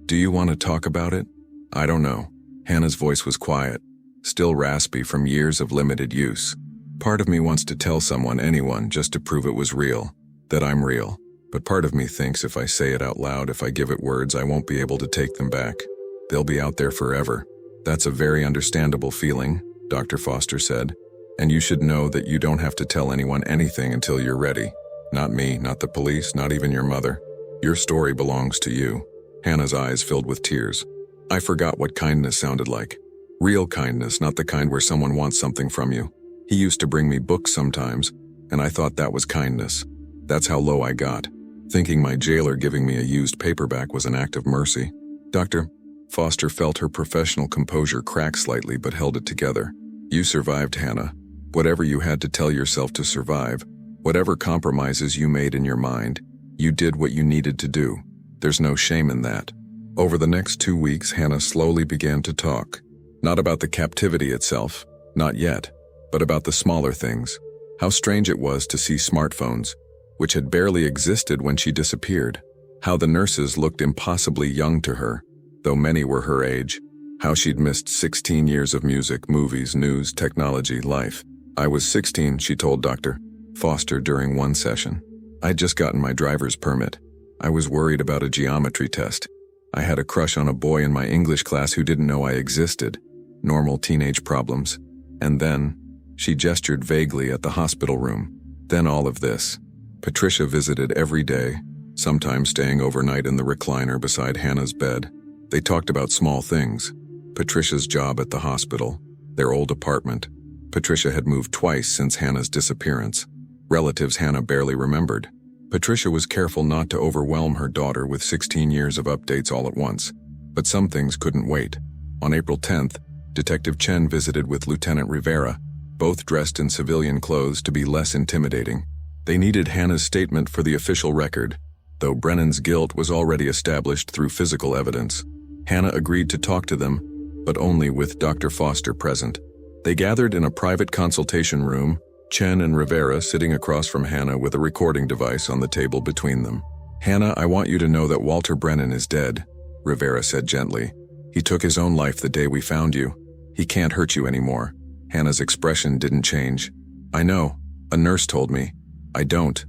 Do you want to talk about it?" "I don't know." Hannah's voice was quiet, still raspy from years of limited use. "Part of me wants to tell someone, anyone, just to prove it was real, that I'm real. But part of me thinks if I say it out loud, if I give it words, I won't be able to take them back. They'll be out there forever." "That's a very understandable feeling," Dr. Foster said. "And you should know that you don't have to tell anyone anything until you're ready. Not me, not the police, not even your mother. Your story belongs to you." Hannah's eyes filled with tears. "I forgot what kindness sounded like. Real kindness, not the kind where someone wants something from you. He used to bring me books sometimes, and I thought that was kindness. That's how low I got, thinking my jailer giving me a used paperback was an act of mercy. Dr. Foster felt her professional composure crack slightly but held it together. You survived, Hannah. Whatever you had to tell yourself to survive, whatever compromises you made in your mind, you did what you needed to do. There's no shame in that. Over the next 2 weeks, Hannah slowly began to talk. Not about the captivity itself, not yet, but about the smaller things. How strange it was to see smartphones, which had barely existed when she disappeared. How the nurses looked impossibly young to her, though many were her age. How she'd missed 16 years of music, movies, news, technology, life. I was 16, she told Dr. Foster during one session. I'd just gotten my driver's permit. I was worried about a geometry test. I had a crush on a boy in my English class who didn't know I existed. Normal teenage problems. And then, she gestured vaguely at the hospital room. Then all of this. Patricia visited every day, sometimes staying overnight in the recliner beside Hannah's bed. They talked about small things. Patricia's job at the hospital, their old apartment. Patricia had moved twice since Hannah's disappearance. Relatives Hannah barely remembered. Patricia was careful not to overwhelm her daughter with 16 years of updates all at once. But some things couldn't wait. On April 10th, Detective Chen visited with Lieutenant Rivera, both dressed in civilian clothes to be less intimidating. They needed Hannah's statement for the official record, though Brennan's guilt was already established through physical evidence. Hannah agreed to talk to them, but only with Dr. Foster present. They gathered in a private consultation room, Chen and Rivera sitting across from Hannah with a recording device on the table between them. Hannah, I want you to know that Walter Brennan is dead, Rivera said gently. He took his own life the day we found you. He can't hurt you anymore. Hannah's expression didn't change. I know. A nurse told me. I don't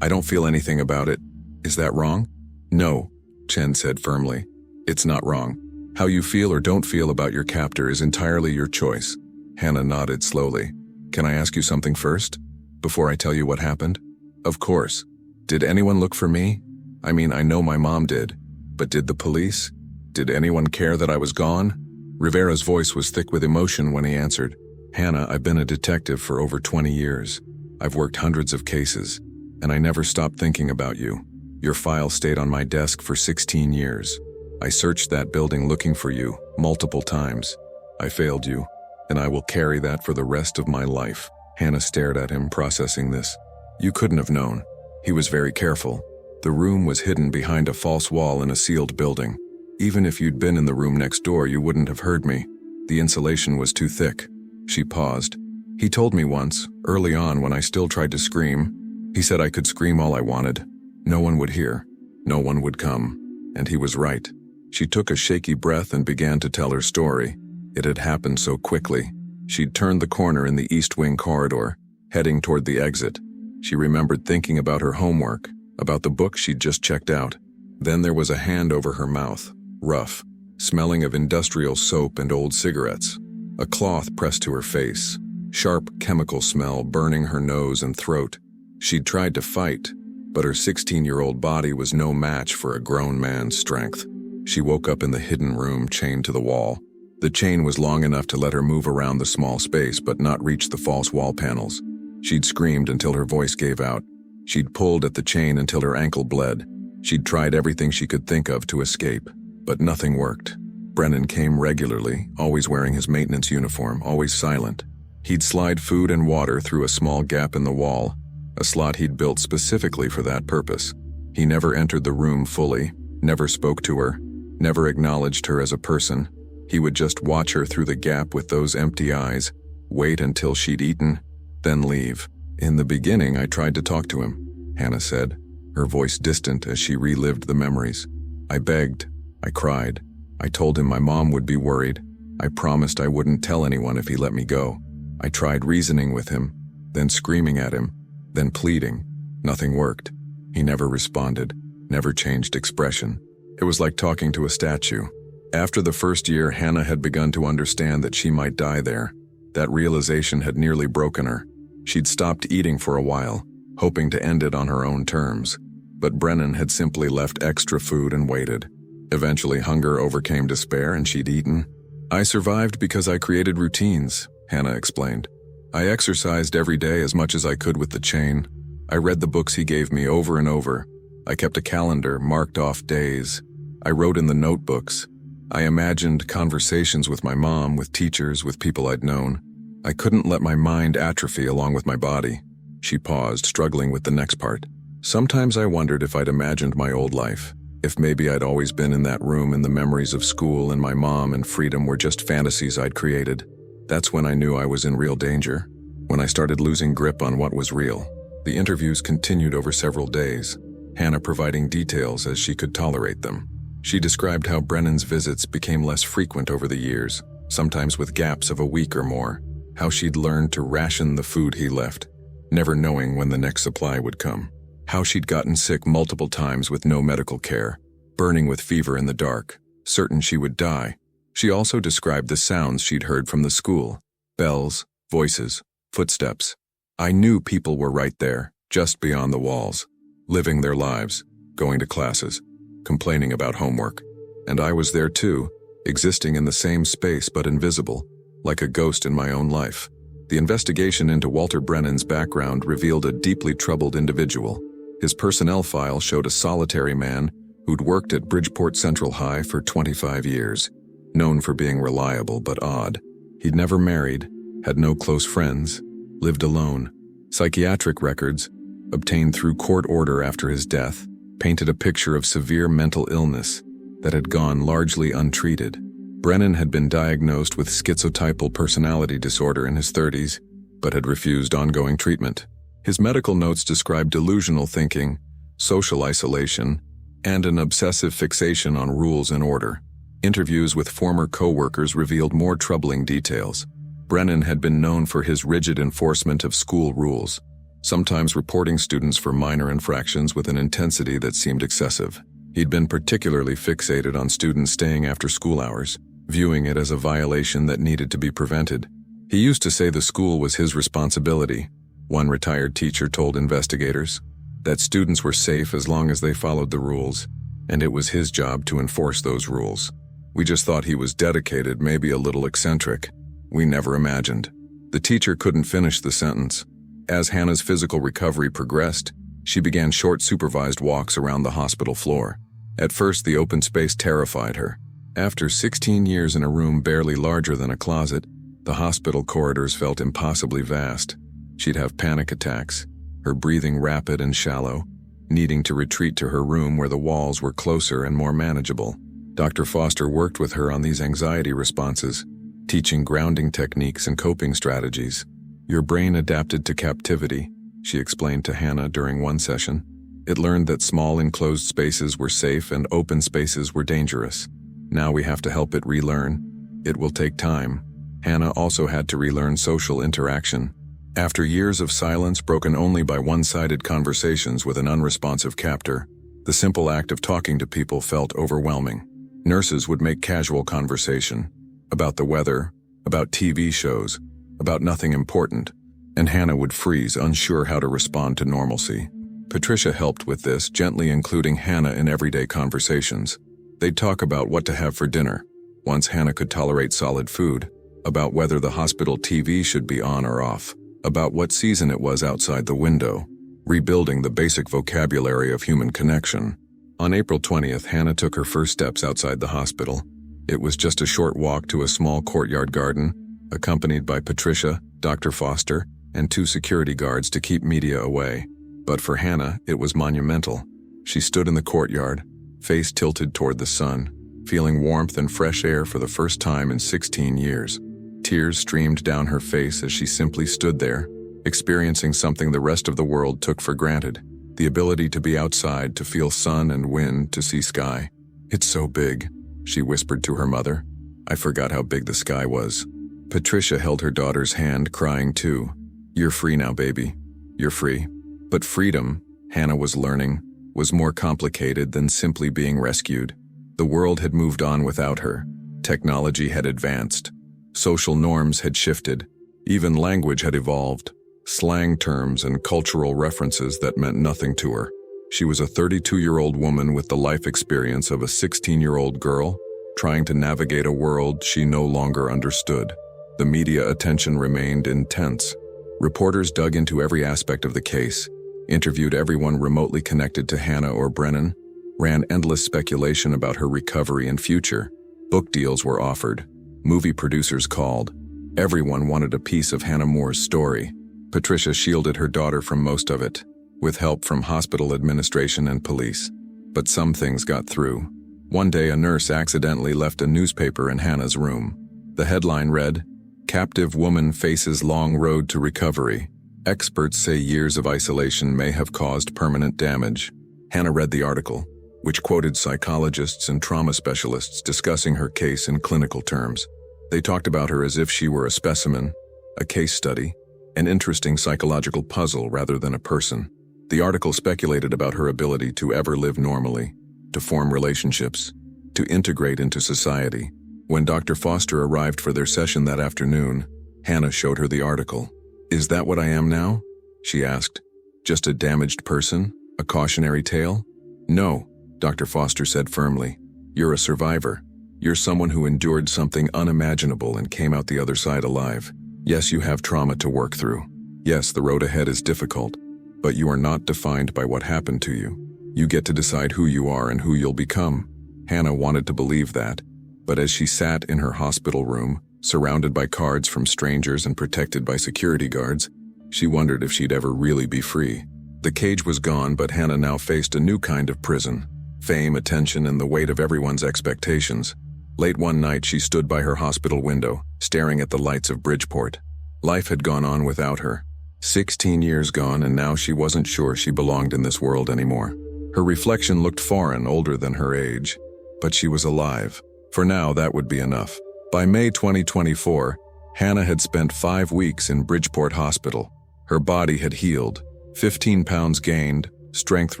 feel anything about it. Is that wrong? No, Chen said firmly. It's not wrong. How you feel or don't feel about your captor is entirely your choice. Hannah nodded slowly. Can I ask you something first? Before I tell you what happened? Of course. Did anyone look for me? I mean, I know my mom did. But did the police? Did anyone care that I was gone? Rivera's voice was thick with emotion when he answered. Hannah, I've been a detective for over 20 years. I've worked hundreds of cases, and I never stopped thinking about you. Your file stayed on my desk for 16 years. I searched that building looking for you, multiple times. I failed you, and I will carry that for the rest of my life. Hannah stared at him, processing this. You couldn't have known. He was very careful. The room was hidden behind a false wall in a sealed building. Even if you'd been in the room next door, you wouldn't have heard me. The insulation was too thick. She paused. He told me once, early on when I still tried to scream, he said I could scream all I wanted. No one would hear. No one would come. And he was right. She took a shaky breath and began to tell her story. It had happened so quickly. She'd turned the corner in the East Wing corridor, heading toward the exit. She remembered thinking about her homework, about the book she'd just checked out. Then there was a hand over her mouth, rough, smelling of industrial soap and old cigarettes. A cloth pressed to her face, sharp chemical smell burning her nose and throat. She'd tried to fight, but her 16-year-old body was no match for a grown man's strength. She woke up in the hidden room chained to the wall. The chain was long enough to let her move around the small space but not reach the false wall panels. She'd screamed until her voice gave out. She'd pulled at the chain until her ankle bled. She'd tried everything she could think of to escape, but nothing worked. Brennan came regularly, always wearing his maintenance uniform, always silent. He'd slide food and water through a small gap in the wall, a slot he'd built specifically for that purpose. He never entered the room fully, never spoke to her, never acknowledged her as a person. He would just watch her through the gap with those empty eyes, wait until she'd eaten, then leave. In the beginning, I tried to talk to him, Hannah said, her voice distant as she relived the memories. I begged. I cried. I told him my mom would be worried. I promised I wouldn't tell anyone if he let me go. I tried reasoning with him, then screaming at him, then pleading. Nothing worked. He never responded, never changed expression. It was like talking to a statue. After the first year, Hannah had begun to understand that she might die there. That realization had nearly broken her. She'd stopped eating for a while, hoping to end it on her own terms. But Brennan had simply left extra food and waited. Eventually, hunger overcame despair and she'd eaten. I survived because I created routines, Hannah explained. I exercised every day as much as I could with the chain. I read the books he gave me over and over. I kept a calendar, marked off days. I wrote in the notebooks. I imagined conversations with my mom, with teachers, with people I'd known. I couldn't let my mind atrophy along with my body. She paused, struggling with the next part. Sometimes I wondered if I'd imagined my old life, if maybe I'd always been in that room and the memories of school and my mom and freedom were just fantasies I'd created. That's when I knew I was in real danger, when I started losing grip on what was real. The interviews continued over several days, Hannah providing details as she could tolerate them. She described how Brennan's visits became less frequent over the years, sometimes with gaps of a week or more, how she'd learned to ration the food he left, never knowing when the next supply would come, how she'd gotten sick multiple times with no medical care, burning with fever in the dark, certain she would die. She also described the sounds she'd heard from the school, bells, voices, footsteps. I knew people were right there, just beyond the walls, living their lives, going to classes, complaining about homework. And I was there too, existing in the same space but invisible, like a ghost in my own life. The investigation into Walter Brennan's background revealed a deeply troubled individual. His personnel file showed a solitary man who'd worked at Bridgeport Central High for 25 years, known for being reliable but odd. He'd never married, had no close friends, lived alone. Psychiatric records, obtained through court order after his death, painted a picture of severe mental illness that had gone largely untreated. Brennan had been diagnosed with schizotypal personality disorder in his 30s, but had refused ongoing treatment. His medical notes described delusional thinking, social isolation, and an obsessive fixation on rules and order. Interviews with former co-workers revealed more troubling details. Brennan had been known for his rigid enforcement of school rules, sometimes reporting students for minor infractions with an intensity that seemed excessive. He'd been particularly fixated on students staying after school hours, viewing it as a violation that needed to be prevented. He used to say the school was his responsibility, one retired teacher told investigators, that students were safe as long as they followed the rules, and it was his job to enforce those rules. We just thought he was dedicated, maybe a little eccentric. We never imagined. The teacher couldn't finish the sentence. As Hannah's physical recovery progressed, she began short supervised walks around the hospital floor. At first, the open space terrified her. After 16 years in a room barely larger than a closet, the hospital corridors felt impossibly vast. She'd have panic attacks, her breathing rapid and shallow, needing to retreat to her room where the walls were closer and more manageable. Dr. Foster worked with her on these anxiety responses, teaching grounding techniques and coping strategies. Your brain adapted to captivity, she explained to Hannah during one session. It learned that small enclosed spaces were safe and open spaces were dangerous. Now we have to help it relearn. It will take time. Hannah also had to relearn social interaction. After years of silence broken only by one-sided conversations with an unresponsive captor, the simple act of talking to people felt overwhelming. Nurses would make casual conversation about the weather, about TV shows, about nothing important, and Hannah would freeze, unsure how to respond to normalcy. Patricia helped with this, gently including Hannah in everyday conversations. They'd talk about what to have for dinner, once Hannah could tolerate solid food, about whether the hospital TV should be on or off, about what season it was outside the window, rebuilding the basic vocabulary of human connection. On April 20th, Hannah took her first steps outside the hospital. It was just a short walk to a small courtyard garden, accompanied by Patricia, Dr. Foster, and 2 security guards to keep media away. But for Hannah, it was monumental. She stood in the courtyard, face tilted toward the sun, feeling warmth and fresh air for the first time in 16 years. Tears streamed down her face as she simply stood there, experiencing something the rest of the world took for granted, the ability to be outside, to feel sun and wind, to see sky. "It's so big," she whispered to her mother. "I forgot how big the sky was." Patricia held her daughter's hand, crying too. "You're free now, baby. You're free." But freedom, Hannah was learning, was more complicated than simply being rescued. The world had moved on without her. Technology had advanced. Social norms had shifted. Even language had evolved. Slang terms and cultural references that meant nothing to her. She was a 32-year-old woman with the life experience of a 16-year-old girl, trying to navigate a world she no longer understood. The media attention remained intense. Reporters dug into every aspect of the case, interviewed everyone remotely connected to Hannah or Brennan, ran endless speculation about her recovery and future. Book deals were offered. Movie producers called. Everyone wanted a piece of Hannah Moore's story. Patricia shielded her daughter from most of it, with help from hospital administration and police. But some things got through. One day, a nurse accidentally left a newspaper in Hannah's room. The headline read, "Captive Woman Faces Long Road to Recovery. Experts say years of isolation may have caused permanent damage." Hannah read the article, which quoted psychologists and trauma specialists discussing her case in clinical terms. They talked about her as if she were a specimen, a case study, an interesting psychological puzzle rather than a person. The article speculated about her ability to ever live normally, to form relationships, to integrate into society. When Dr. Foster arrived for their session that afternoon, Hannah showed her the article. "Is that what I am now?" she asked. "Just a damaged person? A cautionary tale?" "No," Dr. Foster said firmly. "You're a survivor. You're someone who endured something unimaginable and came out the other side alive. Yes, you have trauma to work through. Yes, the road ahead is difficult, but you are not defined by what happened to you. You get to decide who you are and who you'll become." Hannah wanted to believe that, but as she sat in her hospital room, surrounded by cards from strangers and protected by security guards, she wondered if she'd ever really be free. The cage was gone, but Hannah now faced a new kind of prison. Fame, attention, and the weight of everyone's expectations. Late one night, she stood by her hospital window, staring at the lights of Bridgeport. Life had gone on without her. 16 years gone, and now she wasn't sure she belonged in this world anymore. Her reflection looked foreign, older than her age. But she was alive. For now, that would be enough. By May 2024, Hannah had spent 5 weeks in Bridgeport Hospital. Her body had healed, 15 pounds gained, strength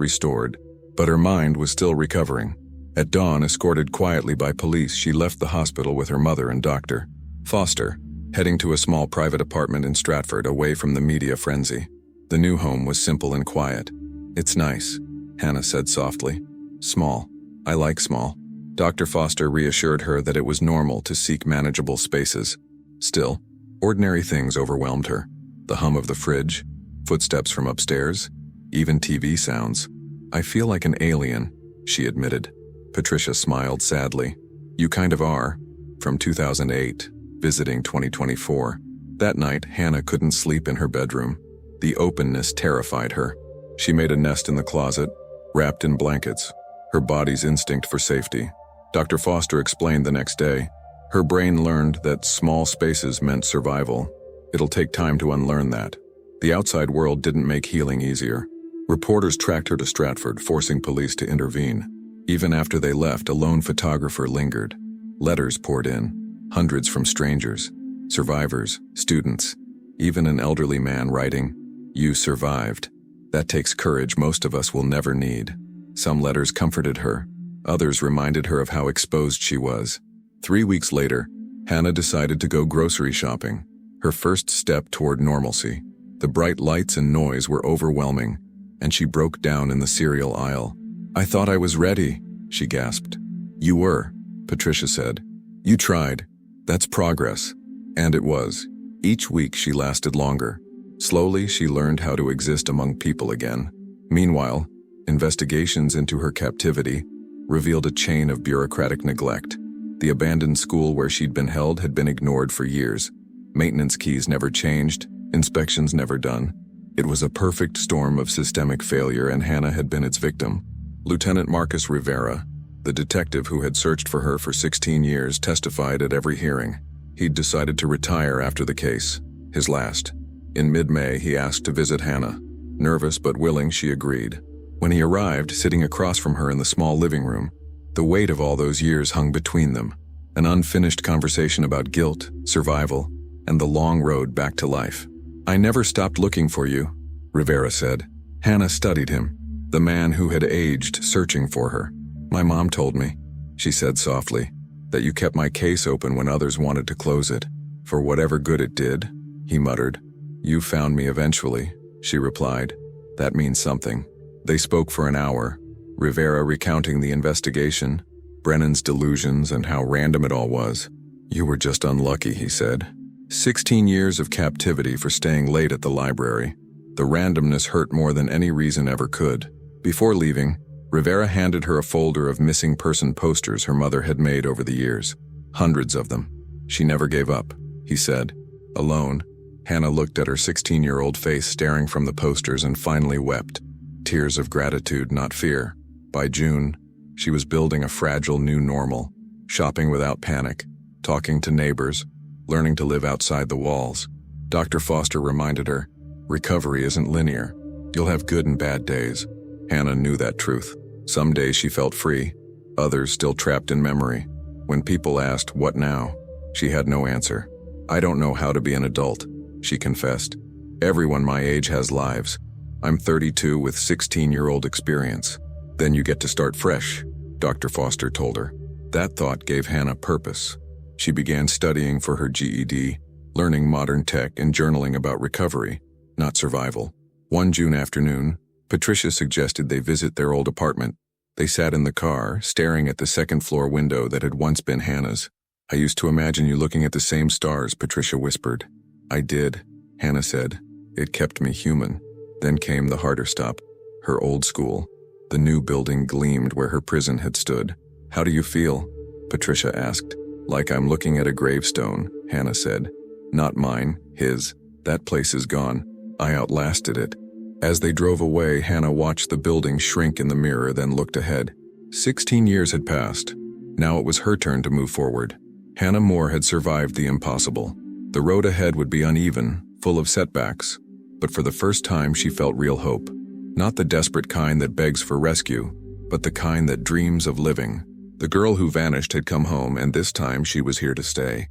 restored, but her mind was still recovering. At dawn, escorted quietly by police, she left the hospital with her mother and Dr. Foster, heading to a small private apartment in Stratford, away from the media frenzy. The new home was simple and quiet. "It's nice," Hannah said softly. "Small. I like small." Dr. Foster reassured her that it was normal to seek manageable spaces. Still, ordinary things overwhelmed her. The hum of the fridge, footsteps from upstairs, even TV sounds. "I feel like an alien," she admitted. Patricia smiled sadly. "You kind of are. From 2008, visiting 2024. That night, Hannah couldn't sleep in her bedroom. The openness terrified her. She made a nest in the closet, wrapped in blankets, her body's instinct for safety. Dr. Foster explained the next day. Her brain learned that small spaces meant survival. It'll take time to unlearn that. The outside world didn't make healing easier. Reporters tracked her to Stratford, forcing police to intervene. Even after they left, a lone photographer lingered. Letters poured in, hundreds from strangers, survivors, students, even an elderly man writing, "You survived." That takes courage most of us will never need. Some letters comforted her. Others reminded her of how exposed she was. 3 weeks later, Hannah decided to go grocery shopping, her first step toward normalcy. The bright lights and noise were overwhelming, and she broke down in the cereal aisle. "I thought I was ready," she gasped. "You were," Patricia said. "You tried. That's progress." And it was. Each week she lasted longer. Slowly, she learned how to exist among people again. Meanwhile, investigations into her captivity revealed a chain of bureaucratic neglect. The abandoned school where she'd been held had been ignored for years. Maintenance keys never changed, inspections never done. It was a perfect storm of systemic failure, and Hannah had been its victim. Lieutenant Marcus Rivera, the detective who had searched for her for 16 years, testified at every hearing. He'd decided to retire after the case, his last. In mid-May, he asked to visit Hannah. Nervous but willing, she agreed. When he arrived, sitting across from her in the small living room, the weight of all those years hung between them. An unfinished conversation about guilt, survival, and the long road back to life. "I never stopped looking for you," Rivera said. Hannah studied him, the man who had aged searching for her. "My mom told me," she said softly, "that you kept my case open when others wanted to close it. For whatever good it did," he muttered. "You found me eventually," she replied. "That means something." They spoke for an hour, Rivera recounting the investigation, Brennan's delusions and how random it all was. "You were just unlucky," he said. 16 years of captivity for staying late at the library. The randomness hurt more than any reason ever could. Before leaving, Rivera handed her a folder of missing person posters her mother had made over the years. Hundreds of them. "She never gave up," he said. Alone, Hannah looked at her 16-year-old face staring from the posters and finally wept. Tears of gratitude, not fear. By June, she was building a fragile new normal, shopping without panic, talking to neighbors, learning to live outside the walls. Dr. Foster reminded her, "Recovery isn't linear. You'll have good and bad days." Hannah knew that truth. Some days she felt free, others still trapped in memory. When people asked, "What now?" she had no answer. "I don't know how to be an adult," she confessed. "Everyone my age has lives. I'm 32 with 16-year-old experience." "Then you get to start fresh," Dr. Foster told her. That thought gave Hannah purpose. She began studying for her GED, learning modern tech and journaling about recovery, not survival. One June afternoon, Patricia suggested they visit their old apartment. They sat in the car, staring at the second-floor window that had once been Hannah's. "I used to imagine you looking at the same stars," Patricia whispered. "I did," Hannah said. "It kept me human." Then came the harder stop, her old school. The new building gleamed where her prison had stood. "How do you feel?" Patricia asked. "Like I'm looking at a gravestone," Hannah said. "Not mine, his. That place is gone. I outlasted it." As they drove away, Hannah watched the building shrink in the mirror, then looked ahead. 16 years had passed. Now it was her turn to move forward. Hannah Moore had survived the impossible. The road ahead would be uneven, full of setbacks. But for the first time, she felt real hope. Not the desperate kind that begs for rescue, but the kind that dreams of living. The girl who vanished had come home, and this time she was here to stay.